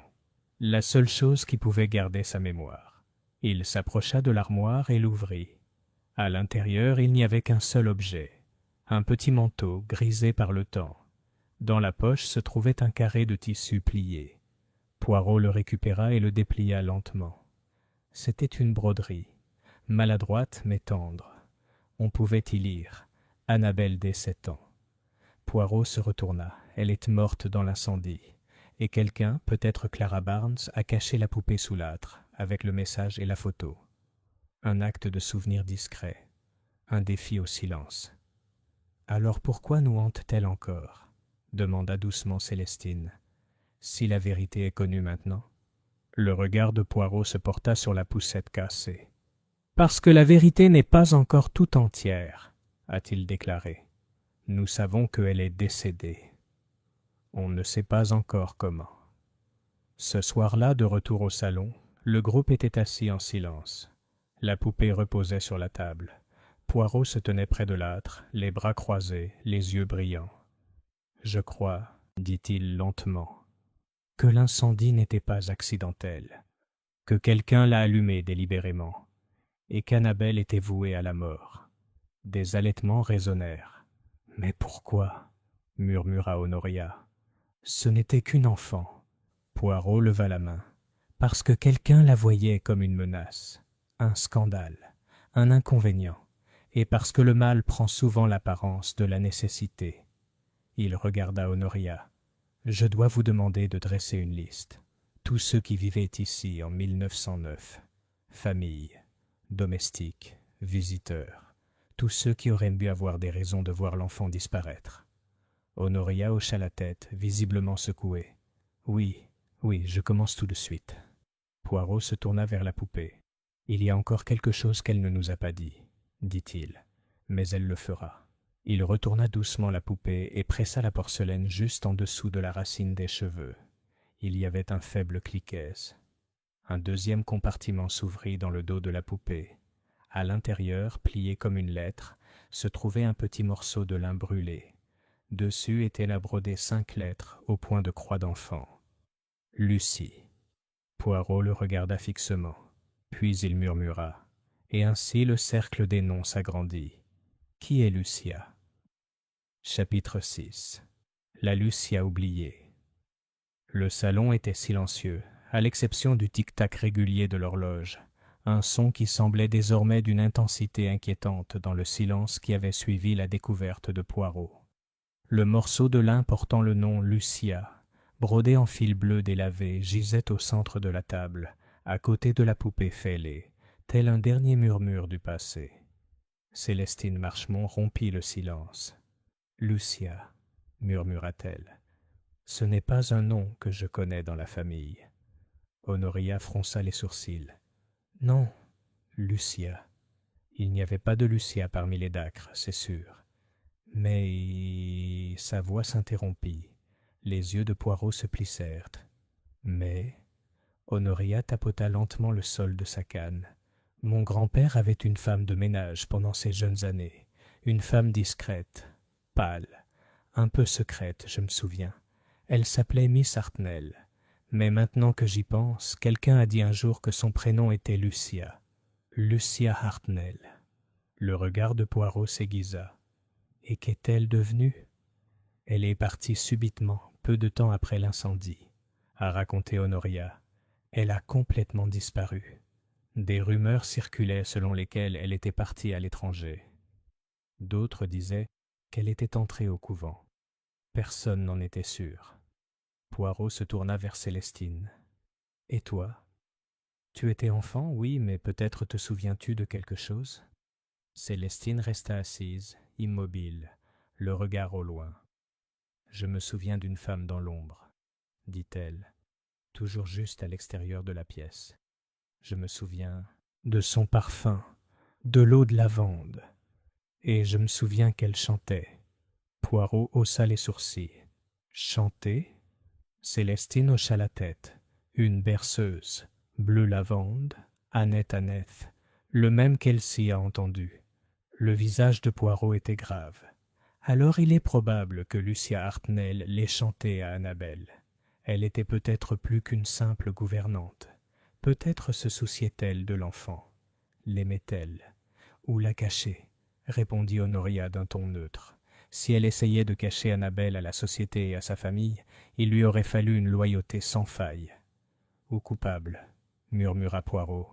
la seule chose qui pouvait garder sa mémoire. Il s'approcha de l'armoire et l'ouvrit. À l'intérieur, il n'y avait qu'un seul objet, un petit manteau grisé par le temps. Dans la poche se trouvait un carré de tissu plié. Poirot le récupéra et le déplia lentement. C'était une broderie, maladroite mais tendre. On pouvait y lire « Annabelle dès 7 ans ». Poirot se retourna. Elle est morte dans l'incendie. Et quelqu'un, peut-être Clara Barnes, a caché la poupée sous l'âtre, avec le message et la photo. Un acte de souvenir discret. Un défi au silence. « Alors pourquoi nous hante-t-elle encore ?» demanda doucement Célestine. « Si la vérité est connue maintenant ?» Le regard de Poirot se porta sur la poussette cassée. « Parce que la vérité n'est pas encore tout entière, » a-t-il déclaré. « Nous savons qu'elle est décédée. On ne sait pas encore comment. » Ce soir-là, de retour au salon, le groupe était assis en silence. La poupée reposait sur la table. Poirot se tenait près de l'âtre, les bras croisés, les yeux brillants. « Je crois, » dit-il lentement, « que l'incendie n'était pas accidentel, que quelqu'un l'a allumé délibérément, et qu'Annabelle était vouée à la mort. » Des halètements résonnèrent. « Mais pourquoi ?» murmura Honoria. « Ce n'était qu'une enfant. » Poirot leva la main. « Parce que quelqu'un la voyait comme une menace, un scandale, un inconvénient, et parce que le mal prend souvent l'apparence de la nécessité. » Il regarda Honoria. « Je dois vous demander de dresser une liste. Tous ceux qui vivaient ici en 1909, familles, domestiques, visiteurs, tous ceux qui auraient pu avoir des raisons de voir l'enfant disparaître. Honoria hocha la tête, visiblement secouée. « Oui, oui, je commence tout de suite. » Poirot se tourna vers la poupée. « Il y a encore quelque chose qu'elle ne nous a pas dit, dit-il, mais elle le fera. » Il retourna doucement la poupée et pressa la porcelaine juste en dessous de la racine des cheveux. Il y avait un faible cliquet. Un deuxième compartiment s'ouvrit dans le dos de la poupée. À l'intérieur, plié comme une lettre, se trouvait un petit morceau de lin brûlé. Dessus étaient là brodées 5 lettres au point de croix d'enfant. Lucie. Poirot le regarda fixement, puis il murmura, et ainsi le cercle des noms s'agrandit. Qui est Lucia? Chapitre 6. La Lucia oubliée. Le salon était silencieux, à l'exception du tic-tac régulier de l'horloge, un son qui semblait désormais d'une intensité inquiétante dans le silence qui avait suivi la découverte de Poirot. Le morceau de lin portant le nom Lucia, brodé en fil bleu délavé, gisait au centre de la table, à côté de la poupée fêlée, tel un dernier murmure du passé. Célestine Marchemont rompit le silence. « Lucia, murmura-t-elle. Ce n'est pas un nom que je connais dans la famille. » Honoria fronça les sourcils. « Non, Lucia. Il n'y avait pas de Lucia parmi les Dacres, c'est sûr. » Mais sa voix s'interrompit. Les yeux de Poirot se plissèrent. Mais Honoria tapota lentement le sol de sa canne. Mon grand-père avait une femme de ménage pendant ses jeunes années, une femme discrète, pâle, un peu secrète, je me souviens. Elle s'appelait Miss Hartnell. Mais maintenant que j'y pense, quelqu'un a dit un jour que son prénom était Lucia. Lucia Hartnell. Le regard de Poirot s'aiguisa. Et qu'est-elle devenue? Elle est partie subitement, peu de temps après l'incendie, a raconté Honoria. Elle a complètement disparu. Des rumeurs circulaient selon lesquelles elle était partie à l'étranger. D'autres disaient qu'elle était entrée au couvent. Personne n'en était sûr. Poirot se tourna vers Célestine. « Et toi? Tu étais enfant, oui, mais peut-être te souviens-tu de quelque chose ?» Célestine resta assise, immobile, le regard au loin. « Je me souviens d'une femme dans l'ombre, » dit-elle, toujours juste à l'extérieur de la pièce. « Je me souviens de son parfum, de l'eau de lavande, et je me souviens qu'elle chantait. » Poirot haussa les sourcils. « Chanter ?» Célestine hocha la tête. Une berceuse, bleu lavande, Annette Anneth, le même qu'Elsie a entendu. Le visage de Poirot était grave. Alors il est probable que Lucia Hartnell l'ait chanté à Annabelle. Elle était peut-être plus qu'une simple gouvernante. Peut-être se souciait-elle de l'enfant. L'aimait-elle? Ou la cachait? Répondit Honoria d'un ton neutre. Si elle essayait de cacher Annabelle à la société et à sa famille, il lui aurait fallu une loyauté sans faille. « Ou coupable, » murmura Poirot.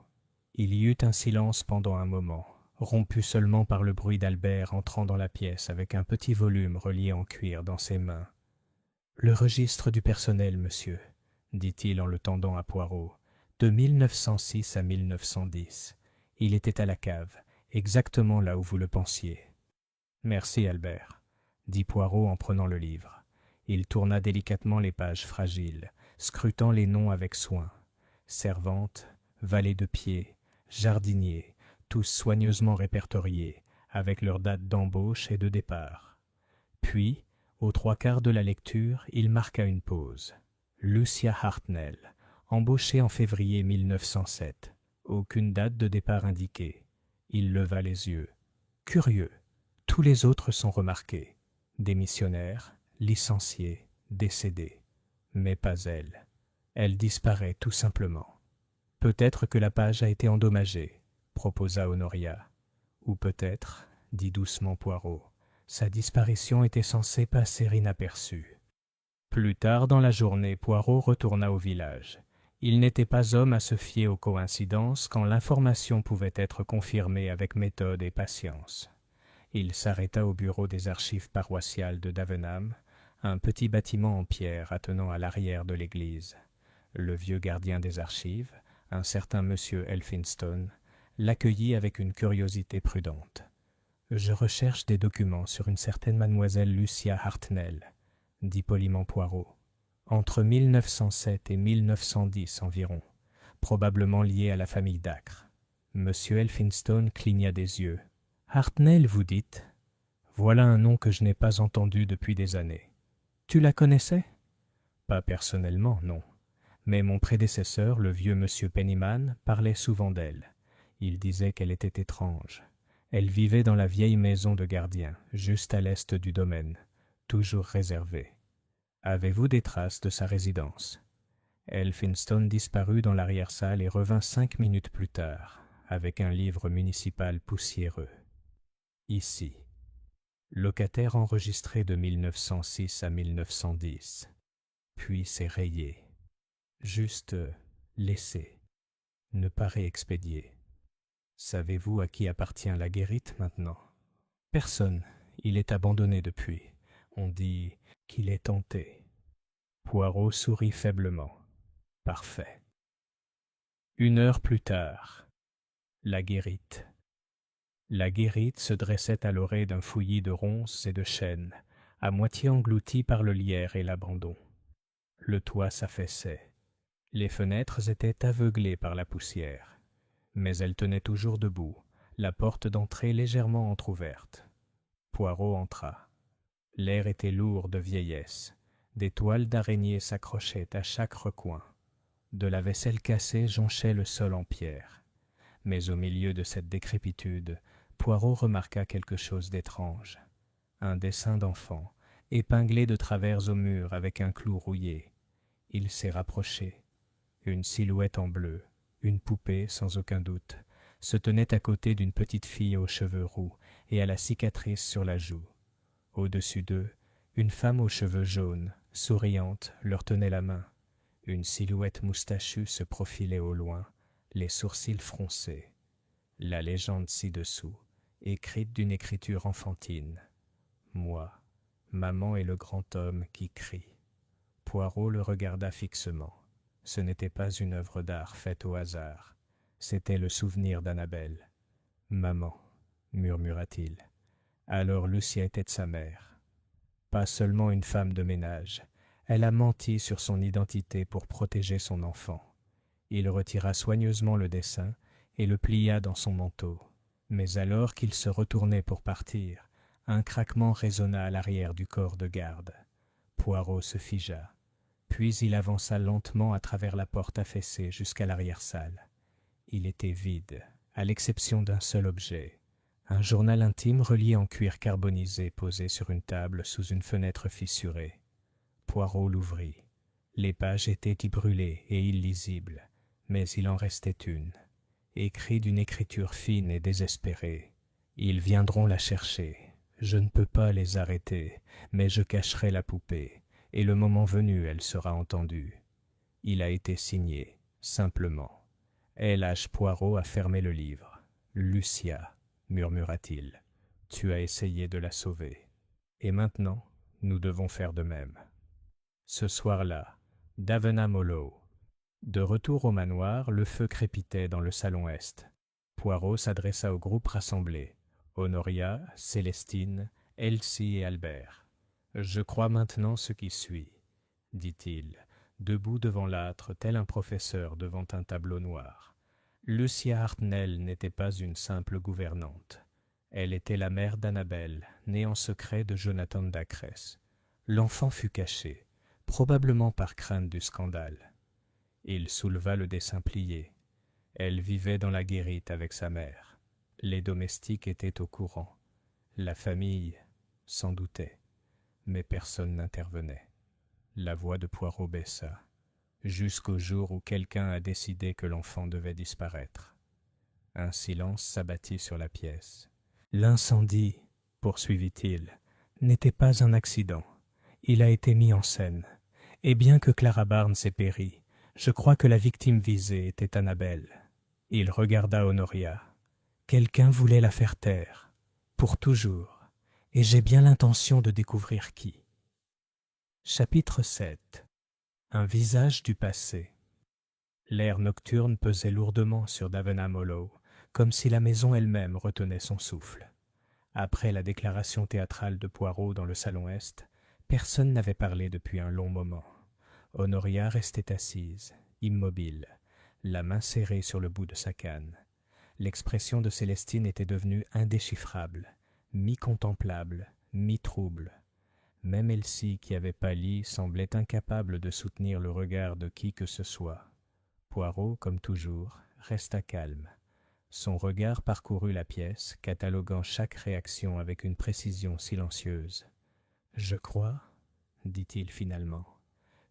Il y eut un silence pendant un moment, rompu seulement par le bruit d'Albert entrant dans la pièce avec un petit volume relié en cuir dans ses mains. « Le registre du personnel, monsieur, » dit-il en le tendant à Poirot, « de 1906 à 1910. Il était à la cave, exactement là où vous le pensiez. »« Merci, Albert. » dit Poirot en prenant le livre. Il tourna délicatement les pages fragiles, scrutant les noms avec soin. Servante, valet de pied, jardinier, tous soigneusement répertoriés, avec leurs dates d'embauche et de départ. Puis, aux 3/4 de la lecture, il marqua une pause. Lucia Hartnell, embauchée en février 1907. Aucune date de départ indiquée. Il leva les yeux. Curieux, tous les autres sont remarqués. Démissionnaire, licencié, décédé. Mais pas elle. Elle disparaît tout simplement. Peut-être que la page a été endommagée, proposa Honoria. Ou peut-être, dit doucement Poirot, sa disparition était censée passer inaperçue. Plus tard dans la journée, Poirot retourna au village. Il n'était pas homme à se fier aux coïncidences quand l'information pouvait être confirmée avec méthode et patience. Il s'arrêta au bureau des archives paroissiales de Davenham, un petit bâtiment en pierre attenant à l'arrière de l'église. Le vieux gardien des archives, un certain monsieur Elphinstone, l'accueillit avec une curiosité prudente. Je recherche des documents sur une certaine mademoiselle Lucia Hartnell, dit poliment Poirot, entre 1907 et 1910 environ, probablement liée à la famille Dacre. Monsieur Elphinstone cligna des yeux. Hartnell, vous dites? Voilà un nom que je n'ai pas entendu depuis des années. Tu la connaissais? Pas personnellement, non. Mais mon prédécesseur, le vieux monsieur Pennyman, parlait souvent d'elle. Il disait qu'elle était étrange. Elle vivait dans la vieille maison de gardien, juste à l'est du domaine, toujours réservée. Avez-vous des traces de sa résidence? Elphinstone disparut dans l'arrière-salle et revint 5 minutes plus tard, avec un livre municipal poussiéreux. Ici. Locataire enregistré de 1906 à 1910. Puis c'est rayé. Juste laissé. Ne pas réexpédier. Savez-vous à qui appartient la guérite maintenant? Personne. Il est abandonné depuis. On dit qu'il est hanté. Poirot sourit faiblement. Parfait. 1 heure plus tard. La guérite. La guérite se dressait à l'orée d'un fouillis de ronces et de chênes, à moitié englouti par le lierre et l'abandon. Le toit s'affaissait. Les fenêtres étaient aveuglées par la poussière, mais elles tenaient toujours debout, la porte d'entrée légèrement entr'ouverte. Poirot entra. L'air était lourd de vieillesse. Des toiles d'araignée s'accrochaient à chaque recoin. De la vaisselle cassée jonchait le sol en pierre. Mais au milieu de cette décrépitude, Poirot remarqua quelque chose d'étrange. Un dessin d'enfant, épinglé de travers au mur avec un clou rouillé. Il s'est rapproché. Une silhouette en bleu, une poupée sans aucun doute, se tenait à côté d'une petite fille aux cheveux roux et à la cicatrice sur la joue. Au-dessus d'eux, une femme aux cheveux jaunes, souriante, leur tenait la main. Une silhouette moustachue se profilait au loin, les sourcils froncés. La légende ci-dessous, écrite d'une écriture enfantine. Moi, maman et le grand homme qui crie. Poirot le regarda fixement. Ce n'était pas une œuvre d'art faite au hasard. C'était le souvenir d'Annabelle. « Maman, murmura-t-il. Alors Lucia était sa mère. Pas seulement une femme de ménage. Elle a menti sur son identité pour protéger son enfant. Il retira soigneusement le dessin et le plia dans son manteau. Mais alors qu'il se retournait pour partir, un craquement résonna à l'arrière du corps de garde. Poirot se figea. Puis il avança lentement à travers la porte affaissée jusqu'à l'arrière-salle. Il était vide, à l'exception d'un seul objet. Un journal intime relié en cuir carbonisé posé sur une table sous une fenêtre fissurée. Poirot l'ouvrit. Les pages étaient brûlées et illisibles, mais il en restait une. Écrit d'une écriture fine et désespérée. Ils viendront la chercher. Je ne peux pas les arrêter, mais je cacherai la poupée, et le moment venu, elle sera entendue. Il a été signé, simplement. L.H. Poirot a fermé le livre. Lucia, murmura-t-il, tu as essayé de la sauver. Et maintenant, nous devons faire de même. Ce soir-là, Davenham Hollow. De retour au manoir, le feu crépitait dans le salon est. Poirot s'adressa au groupe rassemblé. Honoria, Célestine, Elsie et Albert. « Je crois maintenant ce qui suit, » dit-il, debout devant l'âtre tel un professeur devant un tableau noir. Lucia Hartnell n'était pas une simple gouvernante. Elle était la mère d'Annabelle, née en secret de Jonathan Dacres. L'enfant fut caché, probablement par crainte du scandale. Il souleva le dessin plié. Elle vivait dans la guérite avec sa mère. Les domestiques étaient au courant. La famille s'en doutait, mais personne n'intervenait. La voix de Poirot baissa, jusqu'au jour où quelqu'un a décidé que l'enfant devait disparaître. Un silence s'abattit sur la pièce. L'incendie, poursuivit-il, n'était pas un accident. Il a été mis en scène. Et bien que Clara Barnes ait péri, je crois que la victime visée était Annabelle. Il regarda Honoria. Quelqu'un voulait la faire taire, pour toujours, et j'ai bien l'intention de découvrir qui. Chapitre 7. Un visage du passé. L'air nocturne pesait lourdement sur Davenham Hollow, comme si la maison elle-même retenait son souffle. Après la déclaration théâtrale de Poirot dans le salon Est, personne n'avait parlé depuis un long moment. Honoria restait assise, immobile, la main serrée sur le bout de sa canne. L'expression de Célestine était devenue indéchiffrable, mi-contemplable, mi-trouble. Même Elsie, qui avait pâli, semblait incapable de soutenir le regard de qui que ce soit. Poirot, comme toujours, resta calme. Son regard parcourut la pièce, cataloguant chaque réaction avec une précision silencieuse. « Je crois, dit-il finalement,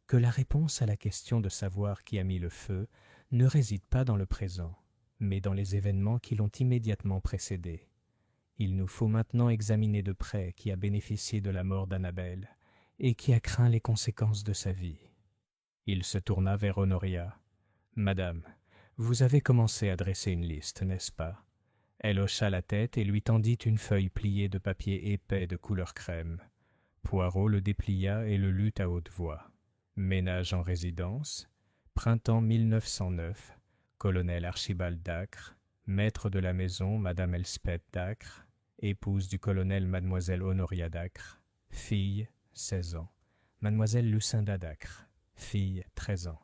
que la réponse à la question de savoir qui a mis le feu ne réside pas dans le présent, mais dans les événements qui l'ont immédiatement précédé. Il nous faut maintenant examiner de près qui a bénéficié de la mort d'Annabelle et qui a craint les conséquences de sa vie. » Il se tourna vers Honoria. « Madame, vous avez commencé à dresser une liste, n'est-ce pas ?» Elle hocha la tête et lui tendit une feuille pliée de papier épais de couleur crème. Poirot le déplia et le lut à haute voix. « Ménage en résidence, printemps 1909, colonel Archibald Dacre, maître de la maison Madame Elspeth Dacre, épouse du colonel Mademoiselle Honoria Dacre, fille 16 ans, Mademoiselle Lucinda Dacre, fille 13 ans,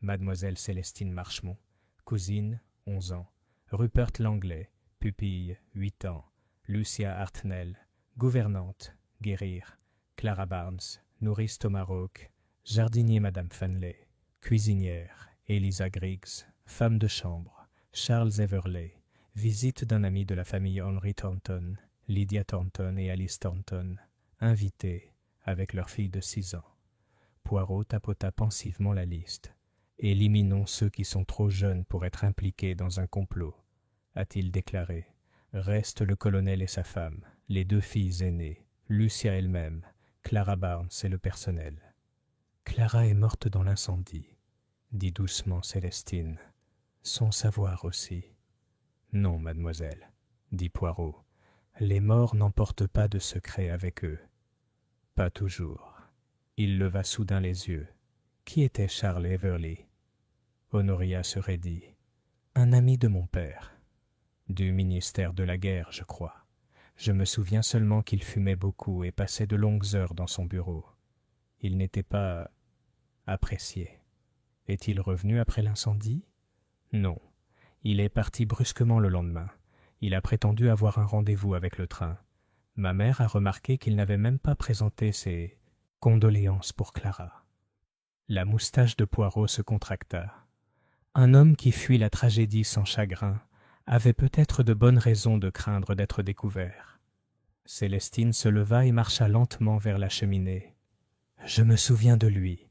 Mademoiselle Célestine Marchmont, cousine 11 ans, Rupert Langlais, pupille 8 ans, Lucia Hartnell, gouvernante, guérir, Clara Barnes, nourrice Thomas Roque, jardinier Madame Fanley, cuisinière, Eliza Griggs, femme de chambre, Charles Everley, visite d'un ami de la famille Henry Thornton, Lydia Thornton et Alice Thornton, invités, avec leur fille de 6 ans. Poirot tapota pensivement la liste. « Éliminons ceux qui sont trop jeunes pour être impliqués dans un complot, » a-t-il déclaré. « Restent le colonel et sa femme, les 2 filles aînées, Lucia elle-même, Clara Barnes et le personnel. »« Clara est morte dans l'incendie, » dit doucement Célestine. « Sans savoir aussi. »« Non, mademoiselle, » dit Poirot. « Les morts n'emportent pas de secret avec eux. »« Pas toujours. » Il leva soudain les yeux. « Qui était Charles Everley ?» Honoria se raidit. « Un ami de mon père. Du ministère de la guerre, je crois. Je me souviens seulement qu'il fumait beaucoup et passait de longues heures dans son bureau. Il n'était pas apprécié. Est-il revenu après l'incendie ? Non. Il est parti brusquement le lendemain. Il a prétendu avoir un rendez-vous avec le train. Ma mère a remarqué qu'il n'avait même pas présenté ses condoléances pour Clara. » La moustache de Poirot se contracta. Un homme qui fuit la tragédie sans chagrin avait peut-être de bonnes raisons de craindre d'être découvert. Célestine se leva et marcha lentement vers la cheminée. « Je me souviens de lui, »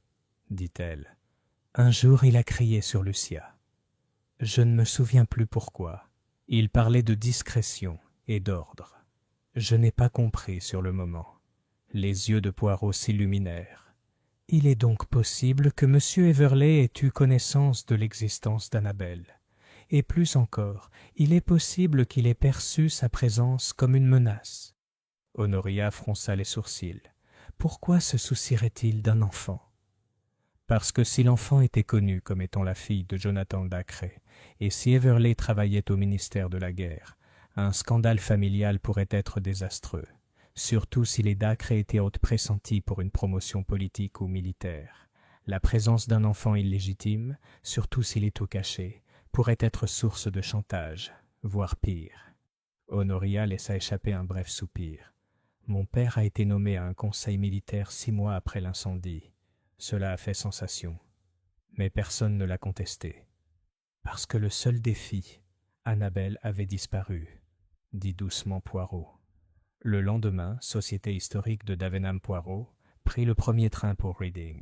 dit-elle. « Un jour, il a crié sur Lucia. Je ne me souviens plus pourquoi. Il parlait de discrétion et d'ordre. Je n'ai pas compris sur le moment. » Les yeux de Poirot s'illuminèrent. « Il est donc possible que M. Everley ait eu connaissance de l'existence d'Annabelle. Et plus encore, il est possible qu'il ait perçu sa présence comme une menace. » Honoria fronça les sourcils. Pourquoi se soucierait-il d'un enfant ? Parce que si l'enfant était connu comme étant la fille de Jonathan Dacre, et si Everley travaillait au ministère de la guerre, un scandale familial pourrait être désastreux, surtout si les Dacre étaient pressentis pour une promotion politique ou militaire. La présence d'un enfant illégitime, surtout s'il est au cachet, pourrait être source de chantage, voire pire. Honoria laissa échapper un bref soupir. « Mon père a été nommé à un conseil militaire 6 mois après l'incendie. Cela a fait sensation. Mais personne ne l'a contesté. Parce que le seul défi, Annabelle avait disparu, » dit doucement Poirot. Le lendemain, Société historique de Davenham Poirot prit le premier train pour Reading,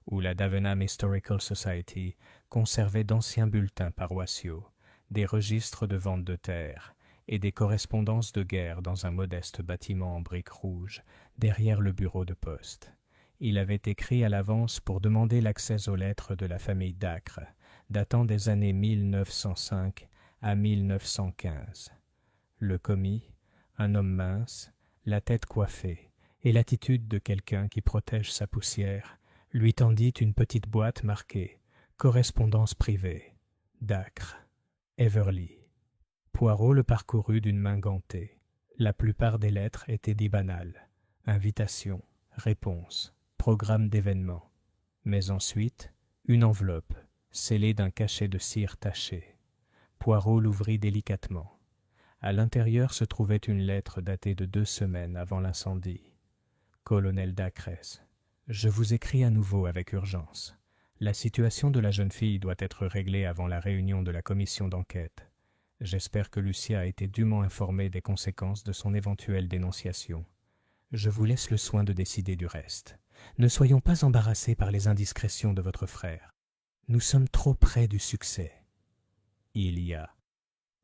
où la Davenham Historical Society conservait d'anciens bulletins paroissiaux, des registres de vente de terre et des correspondances de guerre dans un modeste bâtiment en briques rouges derrière le bureau de poste. Il avait écrit à l'avance pour demander l'accès aux lettres de la famille Dacre, datant des années 1905 à 1915. Le commis, un homme mince, la tête coiffée, et l'attitude de quelqu'un qui protège sa poussière, lui tendit une petite boîte marquée « Correspondance privée, Dacre, Everley ». Poirot le parcourut d'une main gantée. La plupart des lettres étaient dites banales. Invitation, réponse, programme d'événements. Mais ensuite, une enveloppe, scellée d'un cachet de cire taché. Poirot l'ouvrit délicatement. À l'intérieur se trouvait une lettre datée de 2 semaines avant l'incendie. Colonel Dacres, je vous écris à nouveau avec urgence. La situation de la jeune fille doit être réglée avant la réunion de la commission d'enquête. J'espère que Lucia a été dûment informée des conséquences de son éventuelle dénonciation. Je vous laisse le soin de décider du reste. Ne soyons pas embarrassés par les indiscrétions de votre frère. Nous sommes trop près du succès. Il y a.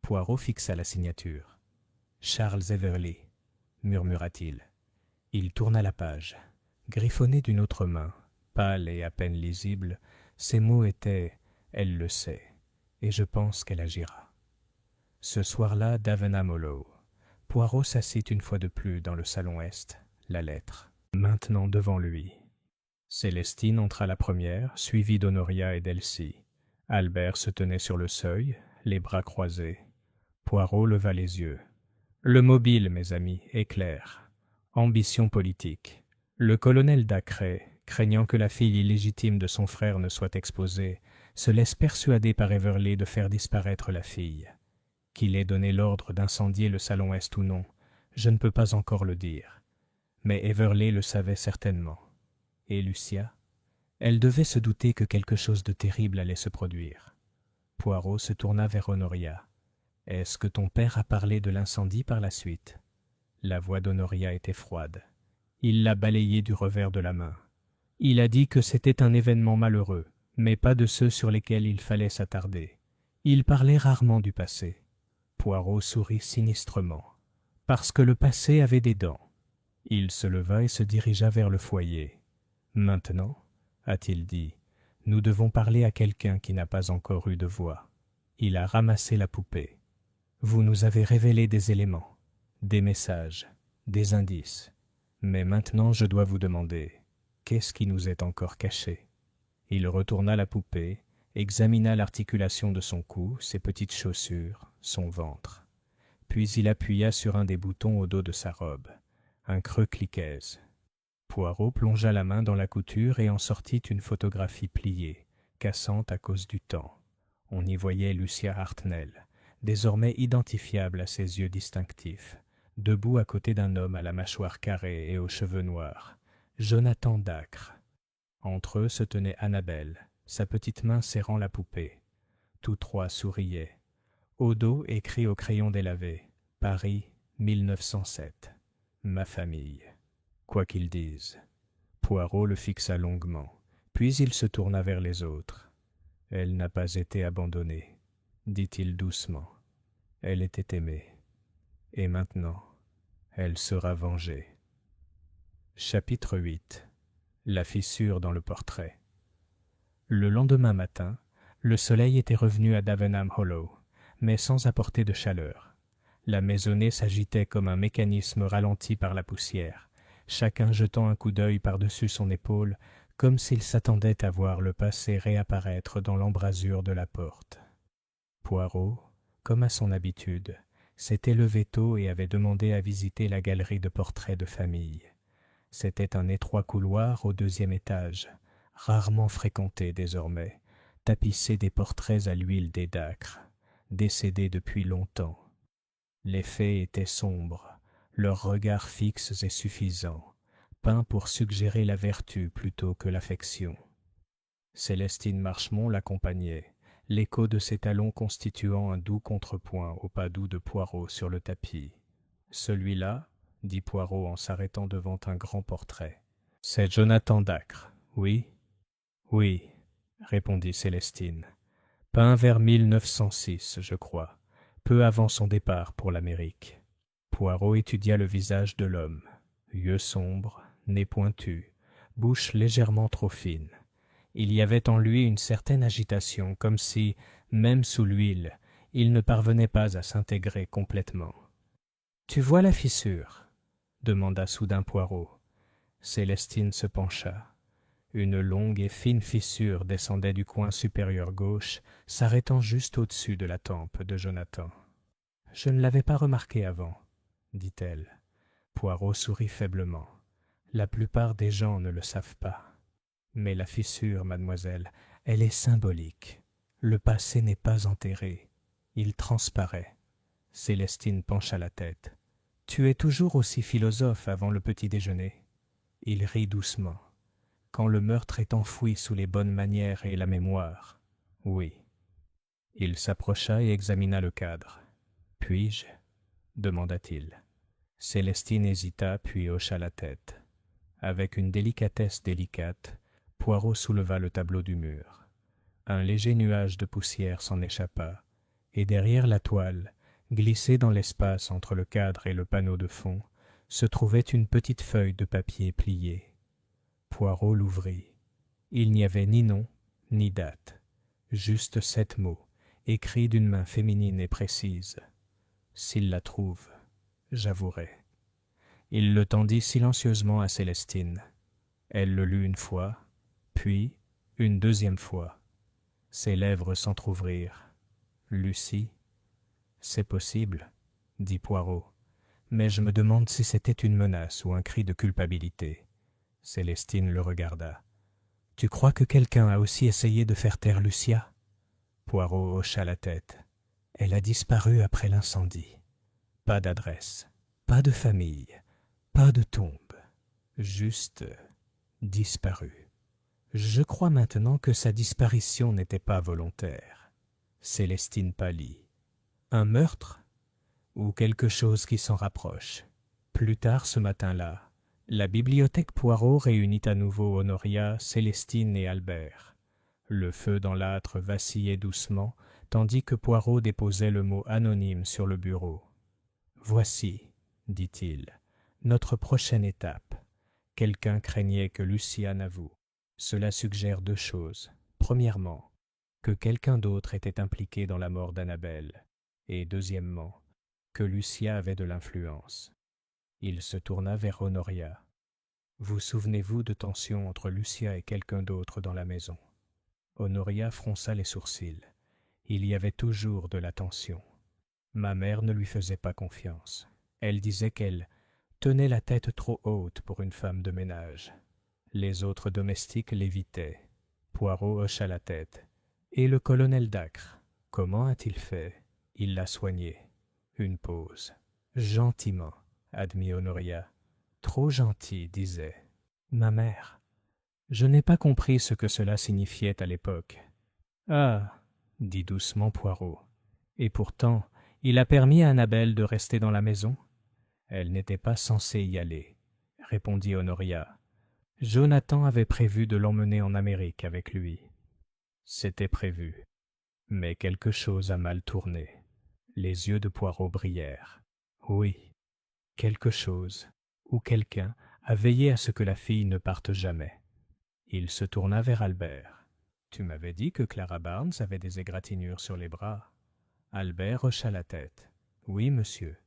Poirot fixa la signature. Charles Everly, murmura-t-il. Il tourna la page. Griffonnés d'une autre main, pâle et à peine lisible, ces mots étaient « Elle le sait, et je pense qu'elle agira ». Ce soir-là, Davenham Hollow. Poirot s'assit une fois de plus dans le salon est, la lettre, maintenant devant lui. Célestine entra la première, suivie d'Honoria et d'Elsie. Albert se tenait sur le seuil, les bras croisés. Poirot leva les yeux. Le mobile, mes amis, est clair. Ambition politique. Le colonel Dacre, craignant que la fille illégitime de son frère ne soit exposée, se laisse persuader par Everly de faire disparaître la fille. Qu'il ait donné l'ordre d'incendier le salon est ou non, je ne peux pas encore le dire. Mais Everly le savait certainement. Et Lucia? Elle devait se douter que quelque chose de terrible allait se produire. Poirot se tourna vers Honoria. « Est-ce que ton père a parlé de l'incendie par la suite ?» La voix d'Honoria était froide. Il l'a balayée du revers de la main. Il a dit que c'était un événement malheureux, mais pas de ceux sur lesquels il fallait s'attarder. Il parlait rarement du passé. Poirot sourit sinistrement. Parce que le passé avait des dents. Il se leva et se dirigea vers le foyer. « Maintenant, a-t-il dit, nous devons parler à quelqu'un qui n'a pas encore eu de voix. » Il a ramassé la poupée. « Vous nous avez révélé des éléments, des messages, des indices. Mais maintenant je dois vous demander, qu'est-ce qui nous est encore caché ?» Il retourna la poupée, examina l'articulation de son cou, ses petites chaussures, son ventre. Puis il appuya sur un des boutons au dos de sa robe. Un creux cliquaise. Poirot plongea la main dans la couture et en sortit une photographie pliée, cassante à cause du temps. On y voyait Lucia Hartnell, désormais identifiable à ses yeux distinctifs, debout à côté d'un homme à la mâchoire carrée et aux cheveux noirs, Jonathan Dacre. Entre eux se tenait Annabelle, sa petite main serrant la poupée. Tous trois souriaient. Au dos, écrit au crayon délavé, « Paris, 1907. Ma famille. » Quoi qu'ils disent. Poirot le fixa longuement, puis il se tourna vers les autres. « Elle n'a pas été abandonnée, » dit-il doucement. « Elle était aimée. Et maintenant, elle sera vengée. » Chapitre 8. La fissure dans le portrait. Le lendemain matin, le soleil était revenu à Davenham Hollow, mais sans apporter de chaleur. La maisonnée s'agitait comme un mécanisme ralenti par la poussière, chacun jetant un coup d'œil par-dessus son épaule, comme s'il s'attendait à voir le passé réapparaître dans l'embrasure de la porte. Poirot, comme à son habitude, s'était levé tôt et avait demandé à visiter la galerie de portraits de famille. C'était un étroit couloir au 2e étage, rarement fréquenté désormais, tapissé des portraits à l'huile des Dacre, décédés depuis longtemps. Les faits étaient sombres, leurs regards fixes et suffisants, peints pour suggérer la vertu plutôt que l'affection. Célestine Marchemont l'accompagnait, l'écho de ses talons constituant un doux contrepoint au pas doux de Poirot sur le tapis. « Celui-là, » dit Poirot en s'arrêtant devant un grand portrait. « C'est Jonathan Dacre, oui ?»« Oui, » répondit Célestine. « Peint vers 1906, je crois, peu avant son départ pour l'Amérique. » Poirot étudia le visage de l'homme. Yeux sombres, nez pointu, bouche légèrement trop fine. Il y avait en lui une certaine agitation, comme si, même sous l'huile, il ne parvenait pas à s'intégrer complètement. « Tu vois la fissure ?» demanda soudain Poirot. Célestine se pencha. Une longue et fine fissure descendait du coin supérieur gauche, s'arrêtant juste au-dessus de la tempe de Jonathan. « Je ne l'avais pas remarqué avant, » dit-elle. Poirot sourit faiblement. La plupart des gens ne le savent pas. Mais la fissure, mademoiselle, elle est symbolique. Le passé n'est pas enterré. Il transparaît. Célestine pencha la tête. Tu es toujours aussi philosophe avant le petit déjeuner. Il rit doucement. Quand le meurtre est enfoui sous les bonnes manières et la mémoire, oui. Il s'approcha et examina le cadre. Puis-je demanda-t-il. Célestine hésita puis hocha la tête. Avec une délicatesse délicate, Poirot souleva le tableau du mur. Un léger nuage de poussière s'en échappa, et derrière la toile, glissée dans l'espace entre le cadre et le panneau de fond, se trouvait une petite feuille de papier pliée. Poirot l'ouvrit. Il n'y avait ni nom, ni date, juste 7 mots, écrits d'une main féminine et précise. S'il la trouve, j'avouerai. Il le tendit silencieusement à Célestine. Elle le lut une fois, puis une deuxième fois. Ses lèvres s'entr'ouvrirent. Lucie, c'est possible, dit Poirot, mais je me demande si c'était une menace ou un cri de culpabilité. Célestine le regarda. Tu crois que quelqu'un a aussi essayé de faire taire Lucia? Poirot hocha la tête. Elle a disparu après l'incendie. Pas d'adresse, pas de famille, pas de tombe, juste disparu. Je crois maintenant que sa disparition n'était pas volontaire. Célestine pâlit. Un meurtre? Ou quelque chose qui s'en rapproche? Plus tard ce matin-là, la bibliothèque Poirot réunit à nouveau Honoria, Célestine et Albert. Le feu dans l'âtre vacillait doucement, tandis que Poirot déposait le mot anonyme sur le bureau. « Voici, dit-il, notre prochaine étape. Quelqu'un craignait que Lucia n'avoue. Cela suggère 2 choses. Premièrement, que quelqu'un d'autre était impliqué dans la mort d'Annabelle. Et deuxièmement, que Lucia avait de l'influence. » Il se tourna vers Honoria. « Vous souvenez-vous de tensions entre Lucia et quelqu'un d'autre dans la maison ?» Honoria fronça les sourcils. Il y avait toujours de la tension. Ma mère ne lui faisait pas confiance. Elle disait qu'elle tenait la tête trop haute pour une femme de ménage. Les autres domestiques l'évitaient. Poirot hocha la tête. Et le colonel Dacre, comment a-t-il fait? Il l'a soigné. Une pause. Gentiment, admit Honoria. Trop gentil, disait ma mère. Je n'ai pas compris ce que cela signifiait à l'époque. Ah, dit doucement Poirot. Et pourtant, il a permis à Annabelle de rester dans la maison? Elle n'était pas censée y aller, répondit Honoria. Jonathan avait prévu de l'emmener en Amérique avec lui. C'était prévu. Mais quelque chose a mal tourné. Les yeux de Poirot brillèrent. Oui, quelque chose, ou quelqu'un, a veillé à ce que la fille ne parte jamais. Il se tourna vers Albert. « Tu m'avais dit que Clara Barnes avait des égratignures sur les bras. » Albert hocha la tête. « Oui, monsieur.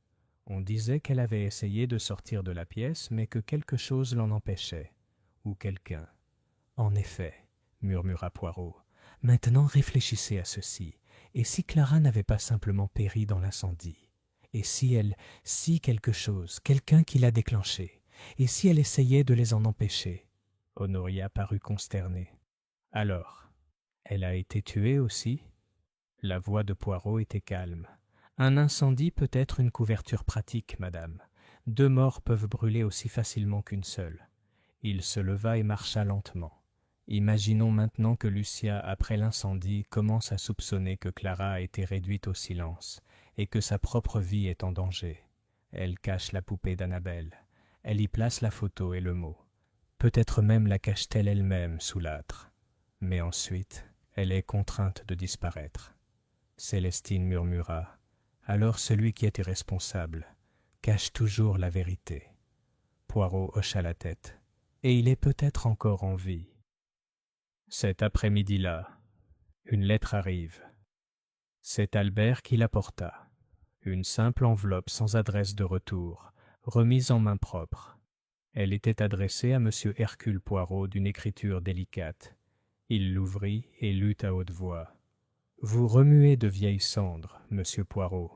On disait qu'elle avait essayé de sortir de la pièce, mais que quelque chose l'en empêchait. Ou quelqu'un. »« En effet, murmura Poirot. Maintenant réfléchissez à ceci. Et si Clara n'avait pas simplement péri dans l'incendie? Et si quelque chose, quelqu'un qui l'a déclenché? Et si elle essayait de les en empêcher ?» Honoria parut consternée. « Alors, elle a été tuée aussi ?» La voix de Poirot était calme. « Un incendie peut être une couverture pratique, madame. 2 morts peuvent brûler aussi facilement qu'une seule. » Il se leva et marcha lentement. Imaginons maintenant que Lucia, après l'incendie, commence à soupçonner que Clara a été réduite au silence et que sa propre vie est en danger. Elle cache la poupée d'Annabelle. Elle y place la photo et le mot. Peut-être même la cache-t-elle elle-même sous l'âtre. Mais ensuite, elle est contrainte de disparaître. Célestine murmura. Alors celui qui est irresponsable cache toujours la vérité. Poirot hocha la tête. Et il est peut-être encore en vie. Cet après-midi-là, une lettre arrive. C'est Albert qui l'apporta. Une simple enveloppe sans adresse de retour, remise en main propre. Elle était adressée à Monsieur Hercule Poirot d'une écriture délicate. Il l'ouvrit et lut à haute voix. « Vous remuez de vieilles cendres, Monsieur Poirot.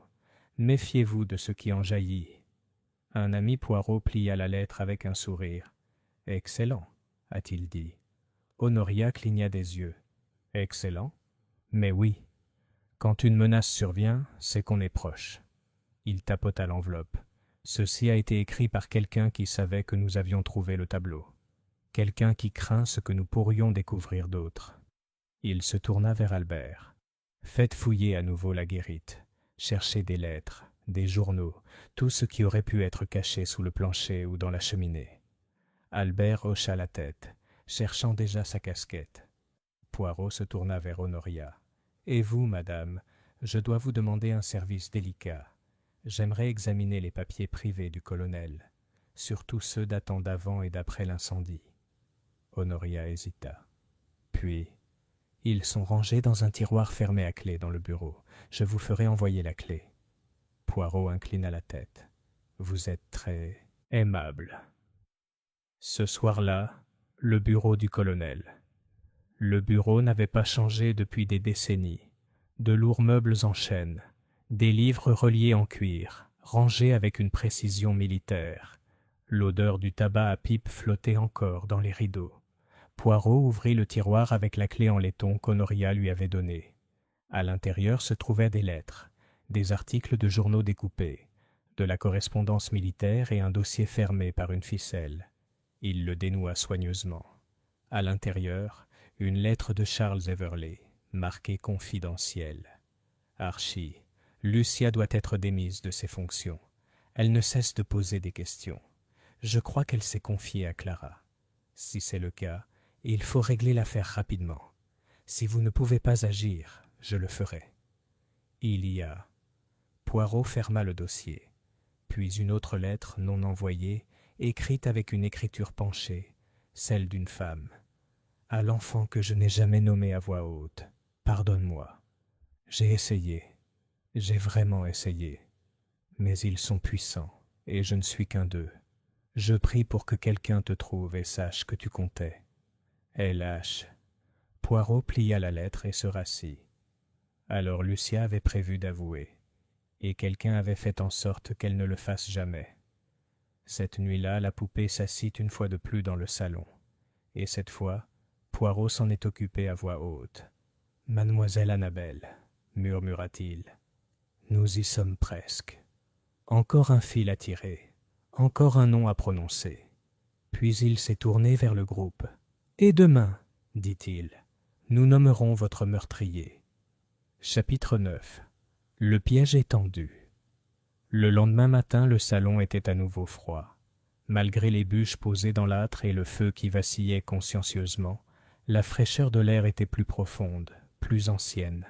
Méfiez-vous de ce qui en jaillit. Un ami Poirot plia la lettre avec un sourire. « Excellent, a-t-il dit. Honoria cligna des yeux. « Excellent? Mais oui. Quand une menace survient, c'est qu'on est proche. » Il tapota l'enveloppe. « Ceci a été écrit par quelqu'un qui savait que nous avions trouvé le tableau. Quelqu'un qui craint ce que nous pourrions découvrir d'autre. » Il se tourna vers Albert. « Faites fouiller à nouveau la guérite. Cherchez des lettres, des journaux, tout ce qui aurait pu être caché sous le plancher ou dans la cheminée. » Albert hocha la tête, cherchant déjà sa casquette. Poirot se tourna vers Honoria. « Et vous, madame, je dois vous demander un service délicat. J'aimerais examiner les papiers privés du colonel, surtout ceux datant d'avant et d'après l'incendie. » Honoria hésita. Puis, « Ils sont rangés dans un tiroir fermé à clé dans le bureau. Je vous ferai envoyer la clé. » Poirot inclina la tête. « Vous êtes très aimable. » Ce soir-là, le bureau du colonel. Le bureau n'avait pas changé depuis des décennies. De lourds meubles en chêne, des livres reliés en cuir, rangés avec une précision militaire. L'odeur du tabac à pipe flottait encore dans les rideaux. Poirot ouvrit le tiroir avec la clé en laiton qu'Honoria lui avait donnée. À l'intérieur se trouvaient des lettres, des articles de journaux découpés, de la correspondance militaire et un dossier fermé par une ficelle. Il le dénoua soigneusement. À l'intérieur, une lettre de Charles Everley, marquée confidentielle. « Archie, Lucia doit être démise de ses fonctions. Elle ne cesse de poser des questions. Je crois qu'elle s'est confiée à Clara. Si c'est le cas, il faut régler l'affaire rapidement. Si vous ne pouvez pas agir, je le ferai. » Il y a. Poirot ferma le dossier. Puis une autre lettre non envoyée, écrite avec une écriture penchée, celle d'une femme. « À l'enfant que je n'ai jamais nommé à voix haute, pardonne-moi. J'ai essayé, j'ai vraiment essayé. Mais ils sont puissants, et je ne suis qu'un d'eux. Je prie pour que quelqu'un te trouve et sache que tu comptais. LH. » Poirot plia la lettre et se rassit. Alors Lucia avait prévu d'avouer, et quelqu'un avait fait en sorte qu'elle ne le fasse jamais. Cette nuit-là, la poupée s'assit une fois de plus dans le salon, et cette fois, Poirot s'en est occupé à voix haute. « Mademoiselle Annabelle, » murmura-t-il, « nous y sommes presque. Encore un fil à tirer, encore un nom à prononcer. » Puis il s'est tourné vers le groupe. « Et demain, dit-il, nous nommerons votre meurtrier. » Chapitre 9. Le piège est tendu. Le lendemain matin, le salon était à nouveau froid. Malgré les bûches posées dans l'âtre et le feu qui vacillait consciencieusement, la fraîcheur de l'air était plus profonde, plus ancienne,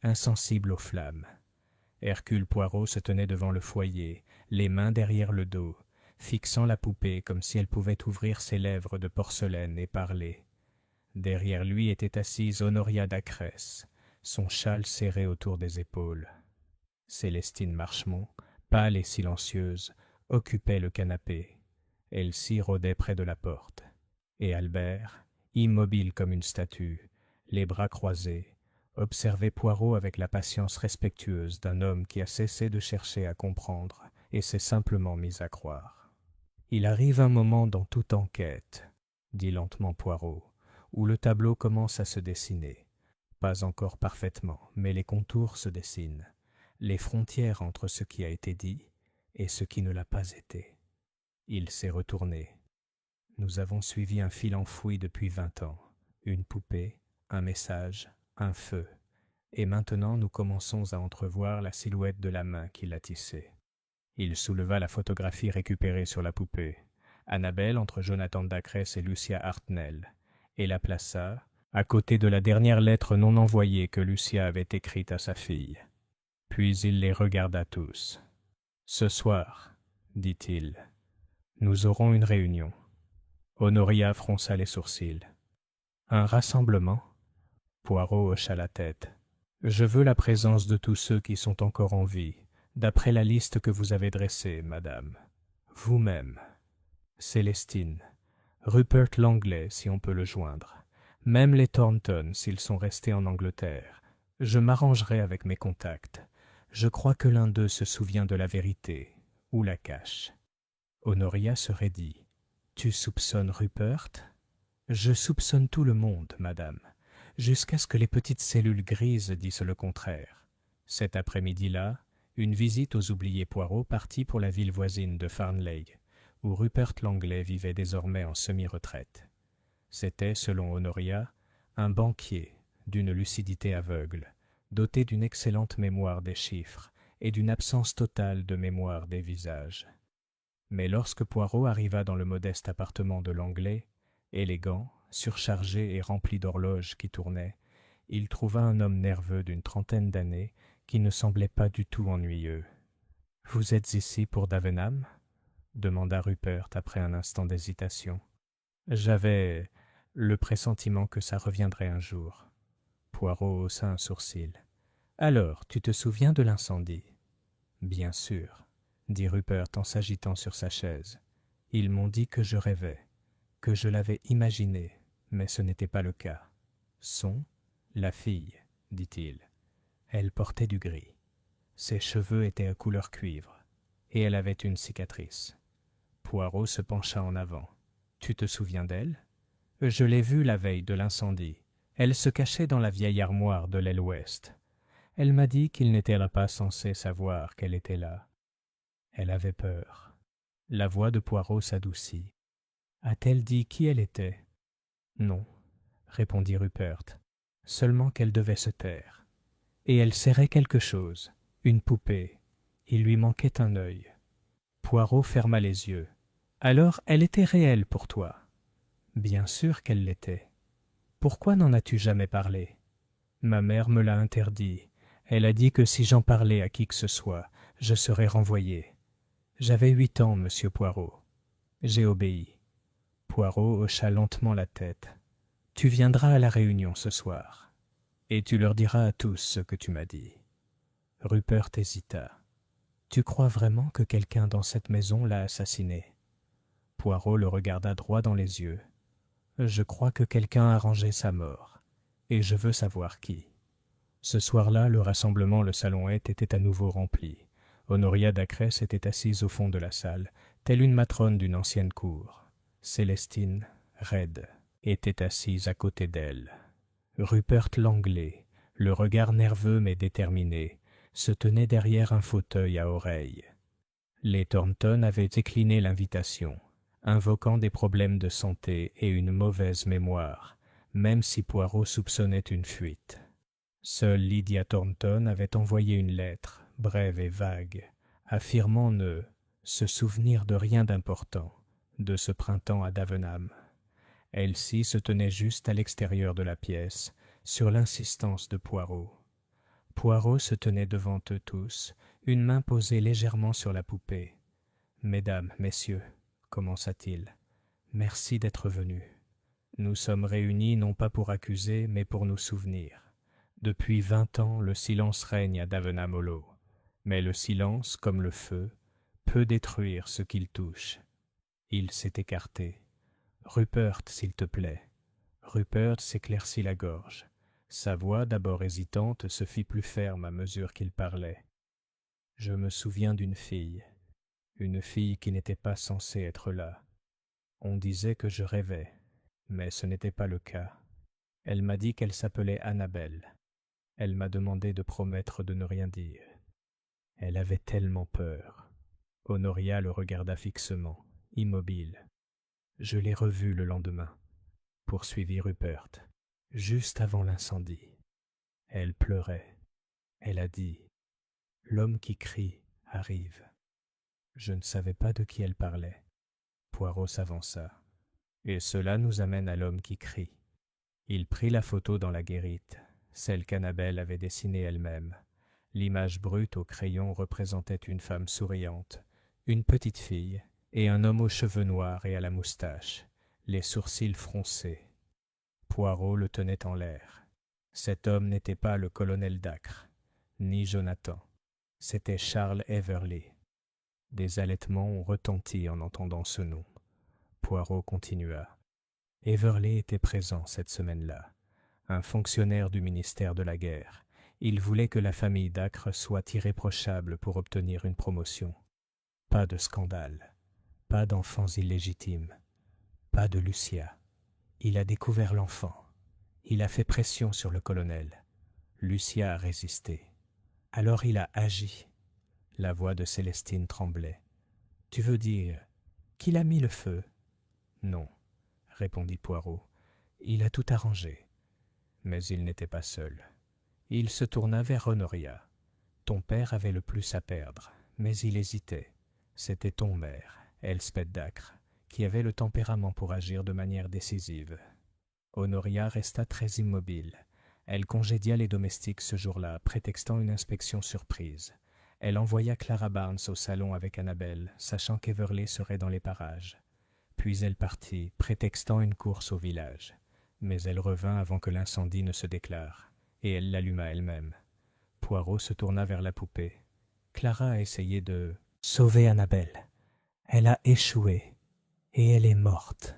insensible aux flammes. Hercule Poirot se tenait devant le foyer, les mains derrière le dos, fixant la poupée comme si elle pouvait ouvrir ses lèvres de porcelaine et parler. Derrière lui était assise Honoria Dacrès, son châle serré autour des épaules. Célestine Marchemont, pâle et silencieuse, occupait le canapé. Elsie rôdait près de la porte. Et Albert, immobile comme une statue, les bras croisés, observait Poirot avec la patience respectueuse d'un homme qui a cessé de chercher à comprendre et s'est simplement mis à croire. « Il arrive un moment dans toute enquête, » dit lentement Poirot, « où le tableau commence à se dessiner. Pas encore parfaitement, mais les contours se dessinent, les frontières entre ce qui a été dit et ce qui ne l'a pas été. » Il s'est retourné. « Nous avons suivi un fil enfoui depuis 20 ans, une poupée, un message, un feu, et maintenant nous commençons à entrevoir la silhouette de la main qui l'a tissé. » Il souleva la photographie récupérée sur la poupée, Annabelle entre Jonathan Dacrès et Lucia Hartnell, et la plaça à côté de la dernière lettre non envoyée que Lucia avait écrite à sa fille. Puis il les regarda tous. « Ce soir, dit-il, nous aurons une réunion. » Honoria fronça les sourcils. « Un rassemblement ?» Poirot hocha la tête. « Je veux la présence de tous ceux qui sont encore en vie, d'après la liste que vous avez dressée, madame. Vous-même, Célestine, Rupert Langley, si on peut le joindre, même les Thornton, s'ils sont restés en Angleterre. Je m'arrangerai avec mes contacts. Je crois que l'un d'eux se souvient de la vérité, ou la cache. Honoria se raidit. « Tu soupçonnes Rupert ?»« Je soupçonne tout le monde, madame, jusqu'à ce que les petites cellules grises disent le contraire. » Cet après-midi-là, une visite aux oubliés Poirot partit pour la ville voisine de Farnley, où Rupert Langley vivait désormais en semi-retraite. C'était, selon Honoria, un banquier d'une lucidité aveugle, doté d'une excellente mémoire des chiffres et d'une absence totale de mémoire des visages. Mais lorsque Poirot arriva dans le modeste appartement de Langley, élégant, surchargé et rempli d'horloges qui tournaient, il trouva un homme nerveux d'une trentaine d'années qui ne semblait pas du tout ennuyeux. « Vous êtes ici pour Davenham ?» demanda Rupert après un instant d'hésitation. « J'avais le pressentiment que ça reviendrait un jour. » Poirot haussa un sourcil. « Alors, tu te souviens de l'incendie ?»« Bien sûr, » dit Rupert en s'agitant sur sa chaise. « Ils m'ont dit que je rêvais, que je l'avais imaginé, mais ce n'était pas le cas. »« Son, la fille, » dit-il. Elle portait du gris. Ses cheveux étaient à couleur cuivre, et elle avait une cicatrice. Poirot se pencha en avant. « Tu te souviens d'elle ? Je l'ai vue la veille de l'incendie. Elle se cachait dans la vieille armoire de l'aile ouest. Elle m'a dit qu'il n'était pas censé savoir qu'elle était là. Elle avait peur. » La voix de Poirot s'adoucit. « A-t-elle dit qui elle était ? » ?»« Non, » répondit Rupert, « seulement qu'elle devait se taire. Et elle serrait quelque chose, une poupée. Il lui manquait un œil. » Poirot ferma les yeux. « Alors elle était réelle pour toi ? » ?»« Bien sûr qu'elle l'était. »« Pourquoi n'en as-tu jamais parlé ? » ?»« Ma mère me l'a interdit. Elle a dit que si j'en parlais à qui que ce soit, je serais renvoyé. J'avais 8 ans, monsieur Poirot. J'ai obéi. » Poirot hocha lentement la tête. « Tu viendras à la réunion ce soir, et tu leur diras à tous ce que tu m'as dit. » Rupert hésita. « Tu crois vraiment que quelqu'un dans cette maison l'a assassiné ?» Poirot le regarda droit dans les yeux. « Je crois que quelqu'un a arrangé sa mort, et je veux savoir qui. » Ce soir-là, le rassemblement Le Salon-Hête était à nouveau rempli. Honoria Dacrès était assise au fond de la salle, telle une matrone d'une ancienne cour. Célestine, raide, était assise à côté d'elle. Rupert Langley, le regard nerveux mais déterminé, se tenait derrière un fauteuil à oreilles. Les Thornton avaient décliné l'invitation, invoquant des problèmes de santé et une mauvaise mémoire, même si Poirot soupçonnait une fuite. Seule Lydia Thornton avait envoyé une lettre, brève et vague, affirmant ne se souvenir de rien d'important de ce printemps à Davenham. Elsie se tenait juste à l'extérieur de la pièce, sur l'insistance de Poirot. Poirot se tenait devant eux tous, une main posée légèrement sur la poupée. « Mesdames, messieurs, » commença-t-il, « merci d'être venus. Nous sommes réunis non pas pour accuser, mais pour nous souvenir. Depuis 20 ans, le silence règne à Davenham Hollow. Mais le silence, comme le feu, peut détruire ce qu'il touche. » Il s'est écarté. « Rupert, s'il te plaît. » Rupert s'éclaircit la gorge. Sa voix, d'abord hésitante, se fit plus ferme à mesure qu'il parlait. « Je me souviens d'une fille qui n'était pas censée être là. On disait que je rêvais, mais ce n'était pas le cas. Elle m'a dit qu'elle s'appelait Annabelle. Elle m'a demandé de promettre de ne rien dire. Elle avait tellement peur. » Honoria le regarda fixement, immobile. « Je l'ai revue le lendemain, » poursuivit Rupert, « juste avant l'incendie. Elle pleurait. Elle a dit « L'homme qui crie arrive. » Je ne savais pas de qui elle parlait. Poirot s'avança. « Et cela nous amène à l'homme qui crie. » Il prit la photo dans la guérite, celle qu'Annabelle avait dessinée elle-même. L'image brute au crayon représentait une femme souriante, une petite fille et un homme aux cheveux noirs et à la moustache, les sourcils froncés. Poirot le tenait en l'air. Cet homme n'était pas le colonel Dacre, ni Jonathan. C'était Charles Everley. Des halètements ont retenti en entendant ce nom. Poirot continua. Everley était présent cette semaine-là, un fonctionnaire du ministère de la Guerre. Il voulait que la famille Dacre soit irréprochable pour obtenir une promotion. Pas de scandale. Pas d'enfants illégitimes, pas de Lucia. Il a découvert l'enfant. Il a fait pression sur le colonel. Lucia a résisté. Alors il a agi. La voix de Célestine tremblait. « Tu veux dire qu'il a mis le feu ?»« Non, » répondit Poirot. « Il a tout arrangé. » Mais il n'était pas seul. Il se tourna vers Honoria. « Ton père avait le plus à perdre, mais il hésitait. C'était ton mère, Elspeth Dacre, qui avait le tempérament pour agir de manière décisive. » Honoria resta très immobile. Elle congédia les domestiques ce jour-là, prétextant une inspection surprise. Elle envoya Clara Barnes au salon avec Annabelle, sachant qu'Everley serait dans les parages. Puis elle partit, prétextant une course au village. Mais elle revint avant que l'incendie ne se déclare, et elle l'alluma elle-même. Poirot se tourna vers la poupée. Clara a essayé de sauver Annabelle. Elle a échoué, et elle est morte.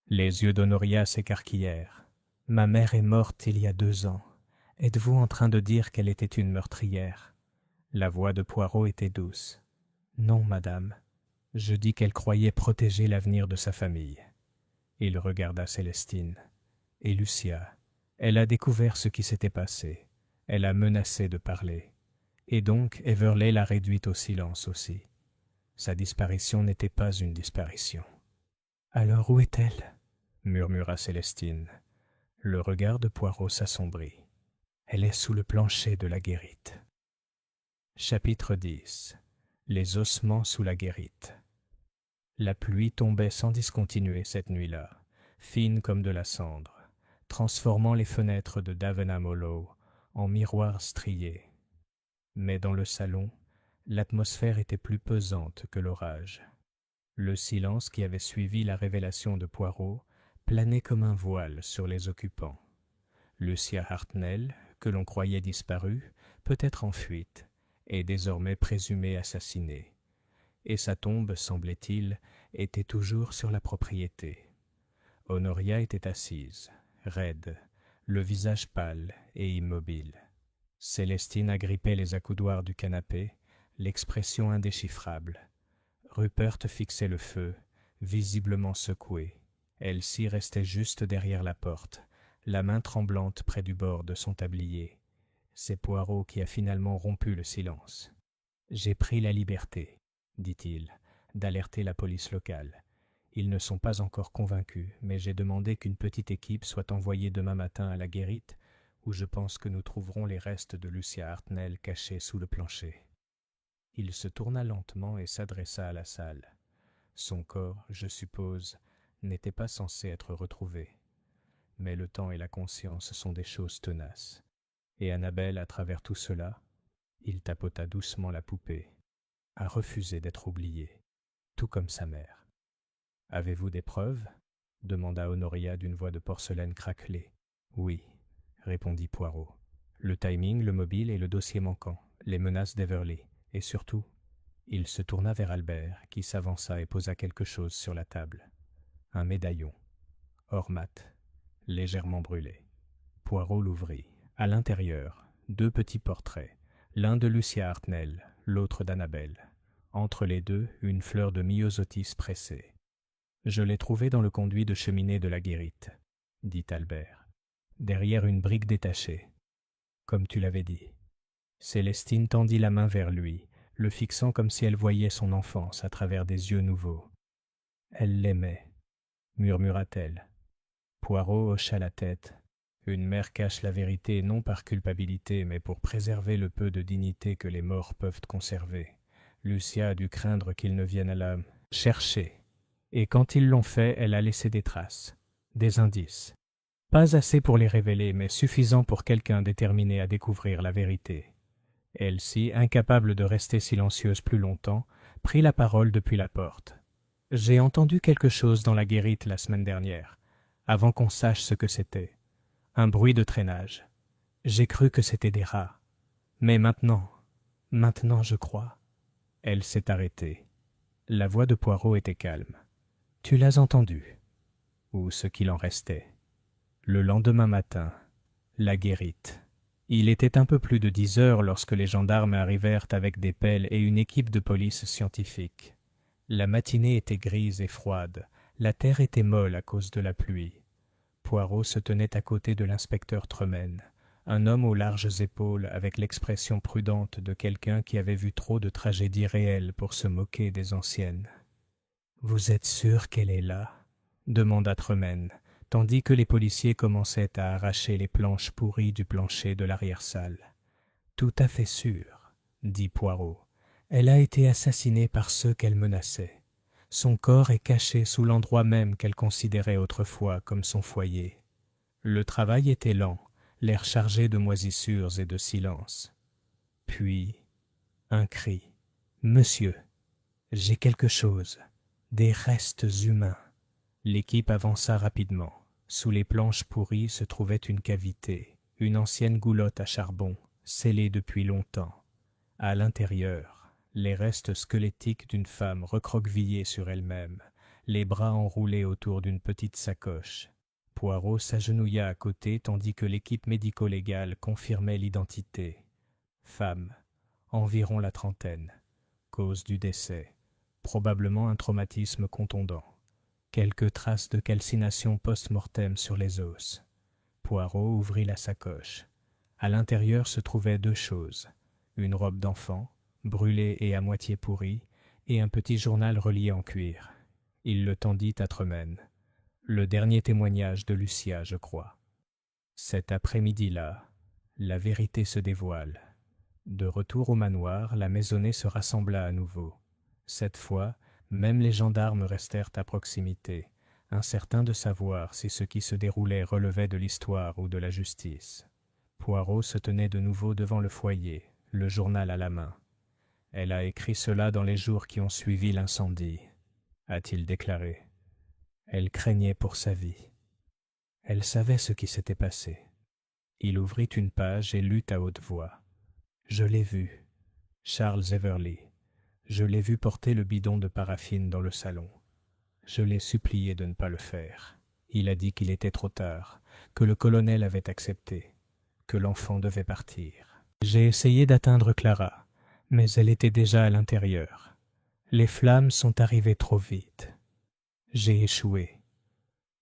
Les yeux d'Honoria s'écarquillèrent. « Ma mère est morte il y a 2 ans. Êtes-vous en train de dire qu'elle était une meurtrière ?» La voix de Poirot était douce. « Non, madame. Je dis qu'elle croyait protéger l'avenir de sa famille. » Il regarda Célestine. « Et Lucia. Elle a découvert ce qui s'était passé. Elle a menacé de parler. Et donc Everley l'a réduite au silence aussi. Sa disparition n'était pas une disparition. »« Alors où est-elle » murmura Célestine. Le regard de Poirot s'assombrit. « Elle est sous le plancher de la guérite. » Chapitre 10. Les ossements sous la guérite. La pluie tombait sans discontinuer cette nuit-là, fine comme de la cendre, transformant les fenêtres de Davenham Hollow en miroirs striés. Mais dans le salon, l'atmosphère était plus pesante que l'orage. Le silence qui avait suivi la révélation de Poirot planait comme un voile sur les occupants. Lucia Hartnell, que l'on croyait disparue, peut-être en fuite, est désormais présumée assassinée. Et sa tombe, semblait-il, était toujours sur la propriété. Honoria était assise, raide, le visage pâle et immobile. Célestine agrippait les accoudoirs du canapé, l'expression indéchiffrable. Rupert fixait le feu, visiblement secoué. Elsie restait juste derrière la porte, la main tremblante près du bord de son tablier. C'est Poirot qui a finalement rompu le silence. « J'ai pris la liberté, » dit-il, « d'alerter la police locale. Ils ne sont pas encore convaincus, mais j'ai demandé qu'une petite équipe soit envoyée demain matin à la guérite, où je pense que nous trouverons les restes de Lucia Hartnell cachés sous le plancher. » Il se tourna lentement et s'adressa à la salle. Son corps, je suppose, n'était pas censé être retrouvé. Mais le temps et la conscience sont des choses tenaces. Et Annabelle, à travers tout cela, il tapota doucement la poupée, a refusé d'être oubliée, tout comme sa mère. « Avez-vous des preuves ?» demanda Honoria d'une voix de porcelaine craquelée. « Oui, » répondit Poirot. « Le timing, le mobile et le dossier manquant, les menaces d'Everley, et surtout... » Il se tourna vers Albert, qui s'avança et posa quelque chose sur la table. Un médaillon, or mat, légèrement brûlé. Poirot l'ouvrit. À l'intérieur, 2 petits portraits, l'un de Lucia Hartnell, l'autre d'Annabelle. Entre les deux, une fleur de myosotis pressée. « Je l'ai trouvée dans le conduit de cheminée de la guérite, » dit Albert, « derrière une brique détachée, comme tu l'avais dit. » Célestine tendit la main vers lui, le fixant comme si elle voyait son enfance à travers des yeux nouveaux. « Elle l'aimait, » murmura-t-elle. Poirot hocha la tête. Une mère cache la vérité non par culpabilité, mais pour préserver le peu de dignité que les morts peuvent conserver. Lucia a dû craindre qu'ils ne viennent à la chercher. Et quand ils l'ont fait, elle a laissé des traces, des indices. Pas assez pour les révéler, mais suffisant pour quelqu'un déterminé à découvrir la vérité. Elsie, incapable de rester silencieuse plus longtemps, prit la parole depuis la porte. « J'ai entendu quelque chose dans la guérite la semaine dernière, avant qu'on sache ce que c'était. Un bruit de traînage. J'ai cru que c'était des rats. Mais maintenant je crois. » Elle s'est arrêtée. La voix de Poirot était calme. « Tu l'as entendu. » Ou ce qu'il en restait. Le lendemain matin, la guérite. Il était un peu plus de 10 heures lorsque les gendarmes arrivèrent avec des pelles et une équipe de police scientifique. La matinée était grise et froide, la terre était molle à cause de la pluie. Poirot se tenait à côté de l'inspecteur Tremaine, un homme aux larges épaules avec l'expression prudente de quelqu'un qui avait vu trop de tragédies réelles pour se moquer des anciennes. « Vous êtes sûr qu'elle est là ?» demanda Tremaine, tandis que les policiers commençaient à arracher les planches pourries du plancher de l'arrière-salle. « Tout à fait sûr, dit Poirot. Elle a été assassinée par ceux qu'elle menaçait. Son corps est caché sous l'endroit même qu'elle considérait autrefois comme son foyer. Le travail était lent, l'air chargé de moisissures et de silence. Puis, un cri. « Monsieur, j'ai quelque chose. Des restes humains. » L'équipe avança rapidement. Sous les planches pourries se trouvait une cavité, une ancienne goulotte à charbon, scellée depuis longtemps. À l'intérieur, les restes squelettiques d'une femme recroquevillée sur elle-même, les bras enroulés autour d'une petite sacoche. Poirot s'agenouilla à côté tandis que l'équipe médico-légale confirmait l'identité. Femme, environ la trentaine. Cause du décès, probablement un traumatisme contondant. Quelques traces de calcination post-mortem sur les os. Poirot ouvrit la sacoche. À l'intérieur se trouvaient deux choses. Une robe d'enfant, brûlée et à moitié pourrie, et un petit journal relié en cuir. Il le tendit à Tremaine. Le dernier témoignage de Lucia, je crois. Cet après-midi-là, la vérité se dévoile. De retour au manoir, la maisonnée se rassembla à nouveau. Cette fois, même les gendarmes restèrent à proximité, incertains de savoir si ce qui se déroulait relevait de l'histoire ou de la justice. Poirot se tenait de nouveau devant le foyer, le journal à la main. « Elle a écrit cela dans les jours qui ont suivi l'incendie », a-t-il déclaré. Elle craignait pour sa vie. Elle savait ce qui s'était passé. Il ouvrit une page et lut à haute voix. « Je l'ai vu, Charles Everly. Je l'ai vu porter le bidon de paraffine dans le salon. Je l'ai supplié de ne pas le faire. Il a dit qu'il était trop tard, que le colonel avait accepté, que l'enfant devait partir. J'ai essayé d'atteindre Clara, mais elle était déjà à l'intérieur. Les flammes sont arrivées trop vite. J'ai échoué. »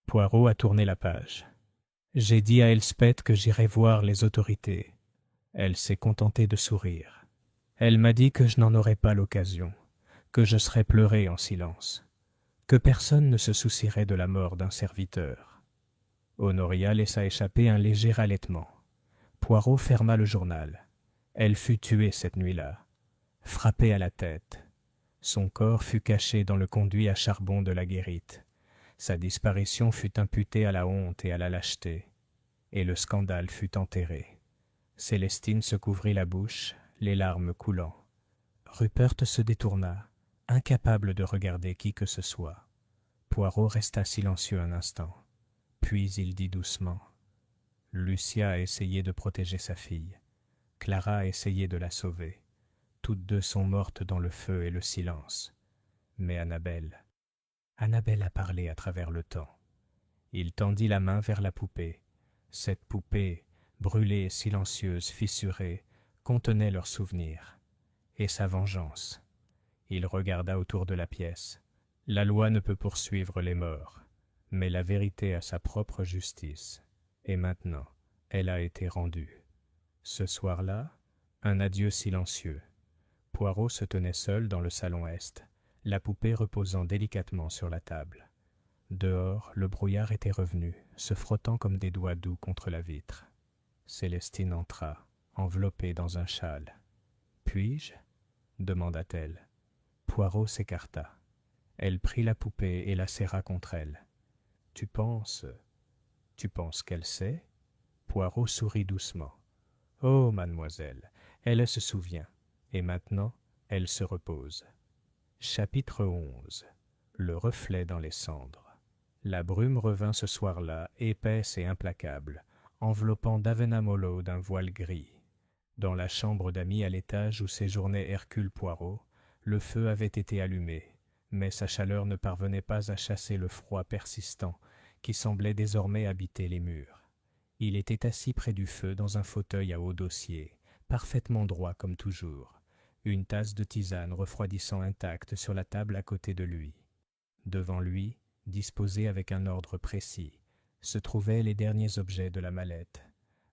Poirot a tourné la page. « J'ai dit à Elspeth que j'irais voir les autorités. Elle s'est contentée de sourire. Elle m'a dit que je n'en aurais pas l'occasion, que je serais pleuré en silence, que personne ne se soucierait de la mort d'un serviteur. » Honoria laissa échapper un léger halètement. Poirot ferma le journal. Elle fut tuée cette nuit-là, frappée à la tête. Son corps fut caché dans le conduit à charbon de la guérite. Sa disparition fut imputée à la honte et à la lâcheté, et le scandale fut enterré. Célestine se couvrit la bouche, les larmes coulant. Rupert se détourna, incapable de regarder qui que ce soit. Poirot resta silencieux un instant. Puis il dit doucement : « Lucia a essayé de protéger sa fille. Clara a essayé de la sauver. Toutes deux sont mortes dans le feu et le silence. Mais Annabelle a parlé à travers le temps. » Il tendit la main vers la poupée. Cette poupée, brûlée, silencieuse, fissurée, contenait leurs souvenirs et sa vengeance. Il regarda autour de la pièce. La loi ne peut poursuivre les morts, mais la vérité a sa propre justice. Et maintenant, elle a été rendue. Ce soir-là, un adieu silencieux. Poirot se tenait seul dans le salon est, la poupée reposant délicatement sur la table. Dehors, le brouillard était revenu, se frottant comme des doigts doux contre la vitre. Célestine entra, enveloppée dans un châle. « Puis-je » demanda-t-elle. Poirot s'écarta. Elle prit la poupée et la serra contre elle. « Tu penses qu'elle sait ?» Poirot sourit doucement. « Oh, mademoiselle, elle se souvient, et maintenant, elle se repose. » Chapitre 11. Le reflet dans les cendres. La brume revint ce soir-là, épaisse et implacable, enveloppant Davenham Hall d'un voile gris. Dans la chambre d'amis à l'étage où séjournait Hercule Poirot, le feu avait été allumé, mais sa chaleur ne parvenait pas à chasser le froid persistant qui semblait désormais habiter les murs. Il était assis près du feu dans un fauteuil à haut dossier, parfaitement droit comme toujours, une tasse de tisane refroidissant intacte sur la table à côté de lui. Devant lui, disposés avec un ordre précis, se trouvaient les derniers objets de la mallette,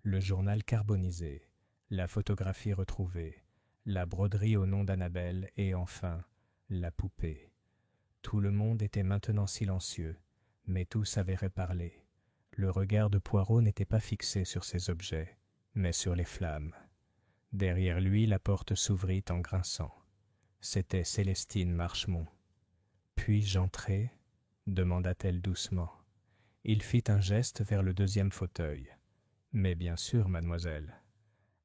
le journal carbonisé, la photographie retrouvée, la broderie au nom d'Annabelle et enfin, la poupée. Tout le monde était maintenant silencieux, mais tous avaient reparlé. Le regard de Poirot n'était pas fixé sur ces objets, mais sur les flammes. Derrière lui, la porte s'ouvrit en grinçant. C'était Célestine Marchemont. « Puis-je entrer » demanda-t-elle doucement. Il fit un geste vers le deuxième fauteuil. « Mais bien sûr, mademoiselle. »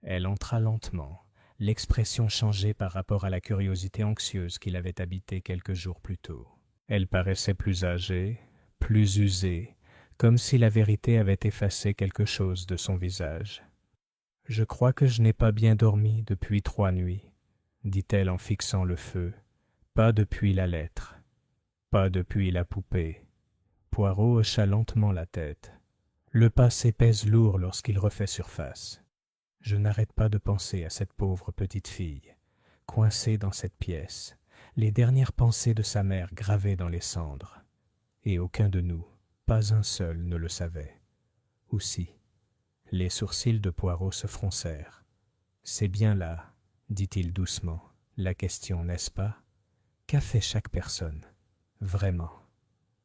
Elle entra lentement, l'expression changée par rapport à la curiosité anxieuse qui l'avait habitée quelques jours plus tôt. Elle paraissait plus âgée, plus usée, comme si la vérité avait effacé quelque chose de son visage. « Je crois que je n'ai pas bien dormi depuis 3 nuits, dit-elle en fixant le feu. Pas depuis la lettre, pas depuis la poupée. Poirot hocha lentement la tête. Le passé pèse lourd lorsqu'il refait surface. Je n'arrête pas de penser à cette pauvre petite fille, coincée dans cette pièce, les dernières pensées de sa mère gravées dans les cendres. Et aucun de nous, pas un seul, ne le savait. Ou si. Les sourcils de Poirot se froncèrent. « C'est bien là, dit-il doucement, la question, n'est-ce pas? Qu'a fait chaque personne? Vraiment?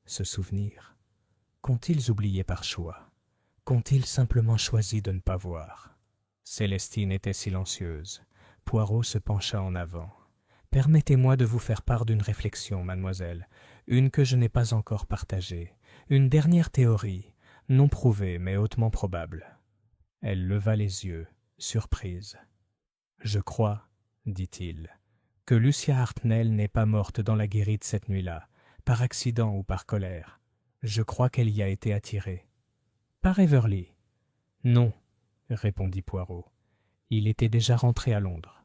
Se souvenir? Qu'ont-ils oublié par choix? Qu'ont-ils simplement choisi de ne pas voir ?» Célestine était silencieuse. Poirot se pencha en avant. « Permettez-moi de vous faire part d'une réflexion, mademoiselle, une que je n'ai pas encore partagée, une dernière théorie, non prouvée mais hautement probable. » Elle leva les yeux, surprise. « Je crois, dit-il, que Lucia Hartnell n'est pas morte dans la guérite cette nuit-là, par accident ou par colère. Je crois qu'elle y a été attirée. »« Par Everly ?»« Non, » répondit Poirot. Il était déjà rentré à Londres.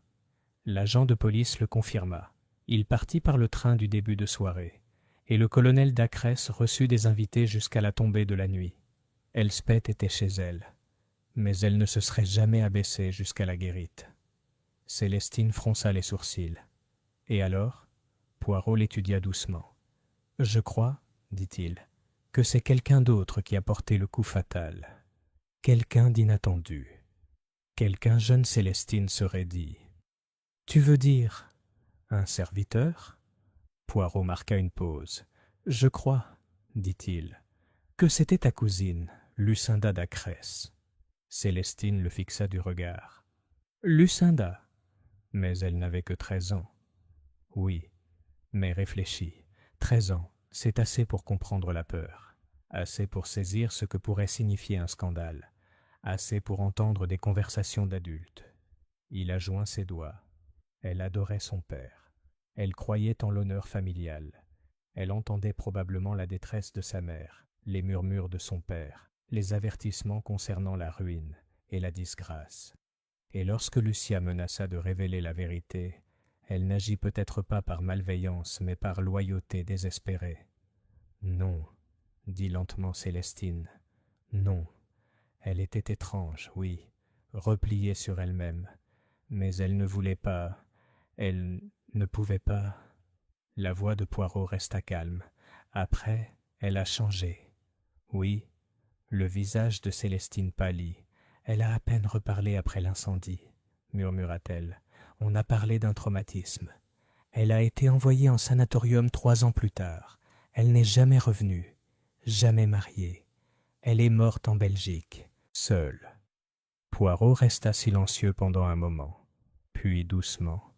L'agent de police le confirma. Il partit par le train du début de soirée, et le colonel Dacres reçut des invités jusqu'à la tombée de la nuit. Elspeth était chez elle, mais elle ne se serait jamais abaissée jusqu'à la guérite. Célestine fronça les sourcils. « Et alors ?» Poirot l'étudia doucement. « Je crois, dit-il, que c'est quelqu'un d'autre qui a porté le coup fatal. Quelqu'un d'inattendu. Quelqu'un jeune Célestine serait dit. « Tu veux dire un serviteur ?» Poirot marqua une pause. « Je crois, dit-il, que c'était ta cousine, Lucinda Dacres. » Célestine le fixa du regard. « Lucinda ?» Mais elle n'avait que 13 ans. Oui, mais réfléchis. 13 ans, c'est assez pour comprendre la peur, assez pour saisir ce que pourrait signifier un scandale, assez pour entendre des conversations d'adultes. Il a joint ses doigts. Elle adorait son père. Elle croyait en l'honneur familial. Elle entendait probablement la détresse de sa mère, les murmures de son père, les avertissements concernant la ruine et la disgrâce. Et lorsque Lucia menaça de révéler la vérité, elle n'agit peut-être pas par malveillance, mais par loyauté désespérée. « Non, » dit lentement Célestine, « non. Elle était étrange, oui, repliée sur elle-même, mais elle ne voulait pas, elle ne pouvait pas. » La voix de Poirot resta calme. Après, elle a changé. Oui, le visage de Célestine pâlit. Elle a à peine reparlé après l'incendie, murmura-t-elle. On a parlé d'un traumatisme. Elle a été envoyée en sanatorium 3 ans plus tard. Elle n'est jamais revenue, jamais mariée. Elle est morte en Belgique, seule. Poirot resta silencieux pendant un moment, puis doucement.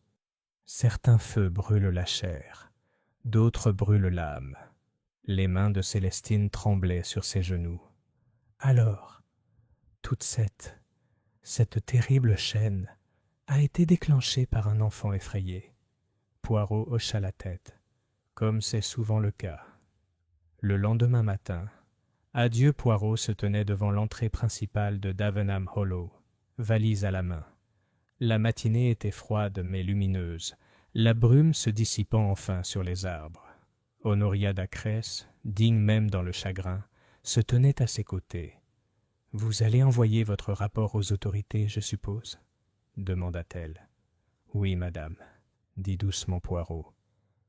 Certains feux brûlent la chair, d'autres brûlent l'âme. Les mains de Célestine tremblaient sur ses genoux. Alors, toute cette terrible chaîne a été déclenchée par un enfant effrayé. Poirot hocha la tête, comme c'est souvent le cas. Le lendemain matin, Adieu Poirot se tenait devant l'entrée principale de Davenham Hollow, valise à la main. La matinée était froide mais lumineuse, la brume se dissipant enfin sur les arbres. Honoria Dacres, digne même dans le chagrin, se tenait à ses côtés. « Vous allez envoyer votre rapport aux autorités, je suppose » demanda-t-elle. « Oui, madame. » dit doucement Poirot.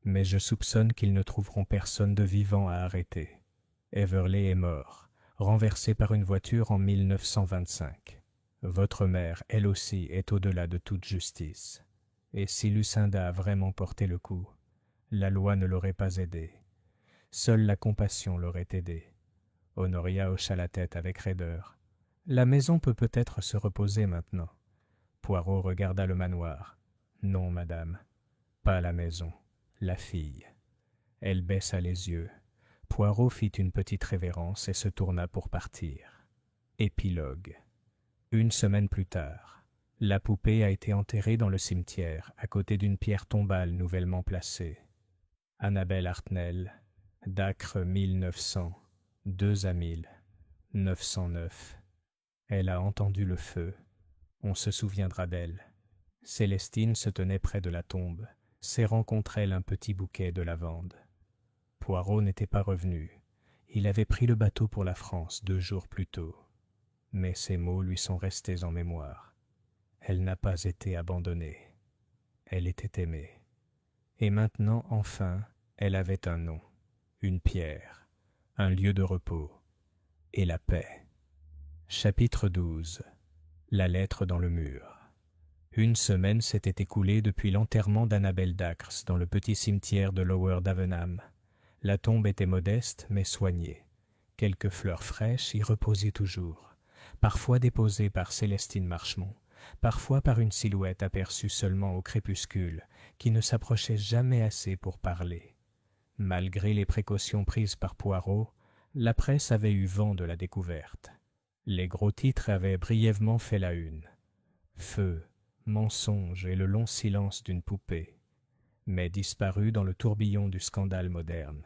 Mais je soupçonne qu'ils ne trouveront personne de vivant à arrêter. Everley est mort, renversé par une voiture en 1925. Votre mère, elle aussi, est au-delà de toute justice. Et si Lucinda a vraiment porté le coup, la loi ne l'aurait pas aidée. Seule la compassion l'aurait aidée. Honoria hocha la tête avec raideur. La maison peut peut-être se reposer maintenant. Poirot regarda le manoir. Non, madame, pas la maison, la fille. Elle baissa les yeux. Poirot fit une petite révérence et se tourna pour partir. Épilogue. Une semaine plus tard, la poupée a été enterrée dans le cimetière, à côté d'une pierre tombale nouvellement placée. Annabelle Hartnell, Dacre 1900, 2 à 1000, 909. Elle a entendu le feu. On se souviendra d'elle. Célestine se tenait près de la tombe, serrant contre elle un petit bouquet de lavande. Poirot n'était pas revenu. Il avait pris le bateau pour la France 2 jours plus tôt. Mais ces mots lui sont restés en mémoire. Elle n'a pas été abandonnée. Elle était aimée. Et maintenant, enfin, elle avait un nom, une pierre, un lieu de repos, et la paix. Chapitre 12. La lettre dans le mur. Une semaine s'était écoulée depuis l'enterrement d'Annabelle Dacres dans le petit cimetière de Lower Davenham. La tombe était modeste mais soignée. Quelques fleurs fraîches y reposaient toujours, parfois déposées par Célestine Marchmont, parfois par une silhouette aperçue seulement au crépuscule, qui ne s'approchait jamais assez pour parler. Malgré les précautions prises par Poirot, la presse avait eu vent de la découverte. Les gros titres avaient brièvement fait la une. Feu, mensonge et le long silence d'une poupée, mais disparu dans le tourbillon du scandale moderne.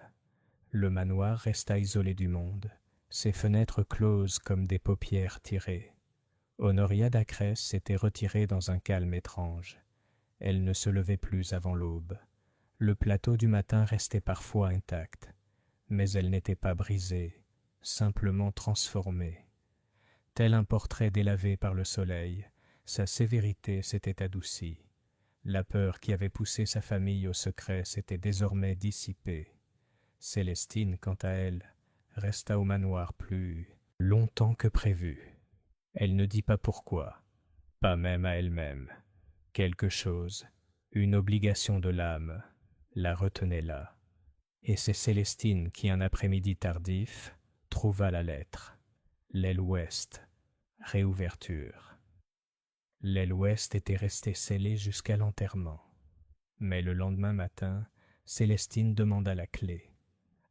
Le manoir resta isolé du monde, ses fenêtres closes comme des paupières tirées. Honoria Dacres s'était retirée dans un calme étrange. Elle ne se levait plus avant l'aube. Le plateau du matin restait parfois intact, mais elle n'était pas brisée, simplement transformée. Tel un portrait délavé par le soleil, sa sévérité s'était adoucie. La peur qui avait poussé sa famille au secret s'était désormais dissipée. Célestine, quant à elle, resta au manoir plus longtemps que prévu. Elle ne dit pas pourquoi, pas même à elle-même. Quelque chose, une obligation de l'âme, la retenait là. Et c'est Célestine qui, un après-midi tardif, trouva la lettre. L'aile ouest, réouverture. L'aile ouest était restée scellée jusqu'à l'enterrement. Mais le lendemain matin, Célestine demanda la clé.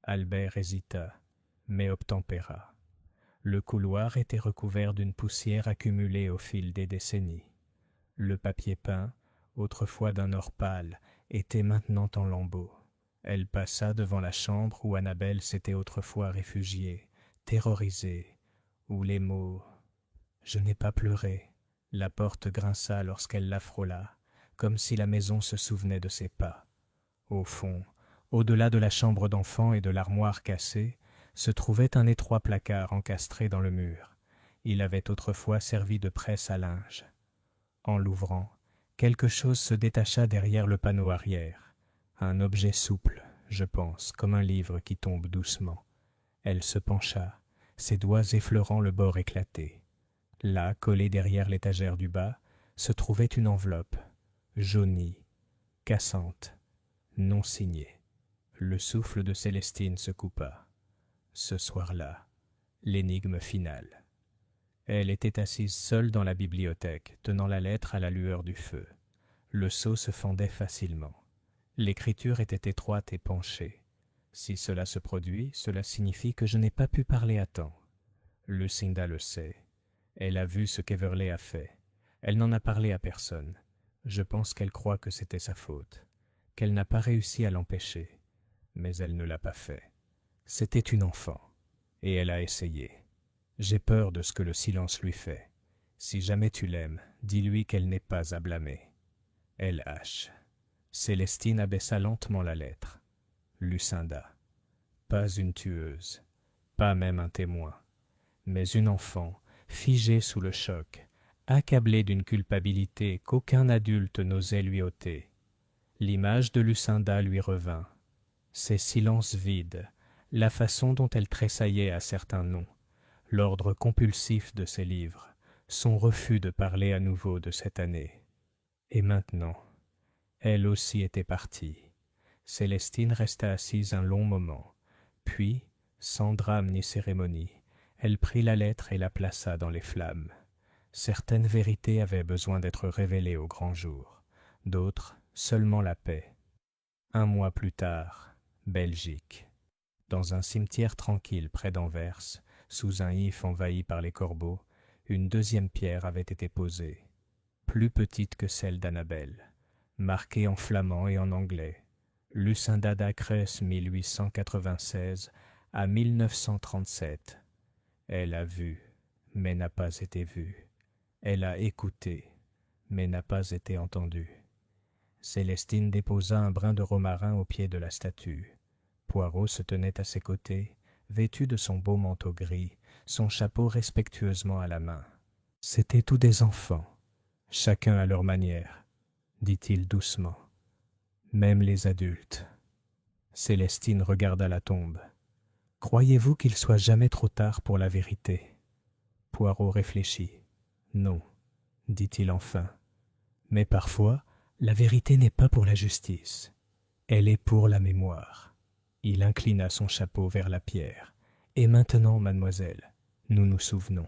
Albert hésita, mais obtempéra. Le couloir était recouvert d'une poussière accumulée au fil des décennies. Le papier peint, autrefois d'un or pâle, était maintenant en lambeaux. Elle passa devant la chambre où Annabelle s'était autrefois réfugiée, terrorisée, où les mots « Je n'ai pas pleuré », la porte grinça lorsqu'elle la frôla, comme si la maison se souvenait de ses pas. Au fond, au-delà de la chambre d'enfant et de l'armoire cassée, se trouvait un étroit placard encastré dans le mur. Il avait autrefois servi de presse à linge. En l'ouvrant, quelque chose se détacha derrière le panneau arrière. Un objet souple, je pense, comme un livre qui tombe doucement. Elle se pencha, ses doigts effleurant le bord éclaté. Là, collée derrière l'étagère du bas, se trouvait une enveloppe, jaunie, cassante, non signée. Le souffle de Célestine se coupa. Ce soir-là, l'énigme finale. Elle était assise seule dans la bibliothèque, tenant la lettre à la lueur du feu. Le sceau se fendait facilement. L'écriture était étroite et penchée. Si cela se produit, cela signifie que je n'ai pas pu parler à temps. Lucinda le sait. Elle a vu ce qu'Everley a fait. Elle n'en a parlé à personne. Je pense qu'elle croit que c'était sa faute, qu'elle n'a pas réussi à l'empêcher. Mais elle ne l'a pas fait. C'était une enfant, et elle a essayé. J'ai peur de ce que le silence lui fait. Si jamais tu l'aimes, dis-lui qu'elle n'est pas à blâmer. L.H. Célestine abaissa lentement la lettre. Lucinda. Pas une tueuse, pas même un témoin, mais une enfant, figée sous le choc, accablée d'une culpabilité qu'aucun adulte n'osait lui ôter. L'image de Lucinda lui revint. Ses silences vides, la façon dont elle tressaillait à certains noms, l'ordre compulsif de ses livres, son refus de parler à nouveau de cette année. Et maintenant, elle aussi était partie. Célestine resta assise un long moment, puis, sans drame ni cérémonie, elle prit la lettre et la plaça dans les flammes. Certaines vérités avaient besoin d'être révélées au grand jour, d'autres seulement la paix. Un mois plus tard, Belgique. Dans un cimetière tranquille près d'Anvers, sous un if envahi par les corbeaux, une deuxième pierre avait été posée, plus petite que celle d'Annabelle, marquée en flamand et en anglais. Lucinda Dacres 1896 à 1937. Elle a vu, mais n'a pas été vue. Elle a écouté, mais n'a pas été entendue. Célestine déposa un brin de romarin au pied de la statue. Poirot se tenait à ses côtés, vêtu de son beau manteau gris, son chapeau respectueusement à la main. « C'étaient tous des enfants, chacun à leur manière, dit-il doucement. Même les adultes. » Célestine regarda la tombe. « Croyez-vous qu'il soit jamais trop tard pour la vérité ?» Poirot réfléchit. « Non, dit-il enfin. Mais parfois, la vérité n'est pas pour la justice. Elle est pour la mémoire. » Il inclina son chapeau vers la pierre. « Et maintenant, mademoiselle, nous nous souvenons. »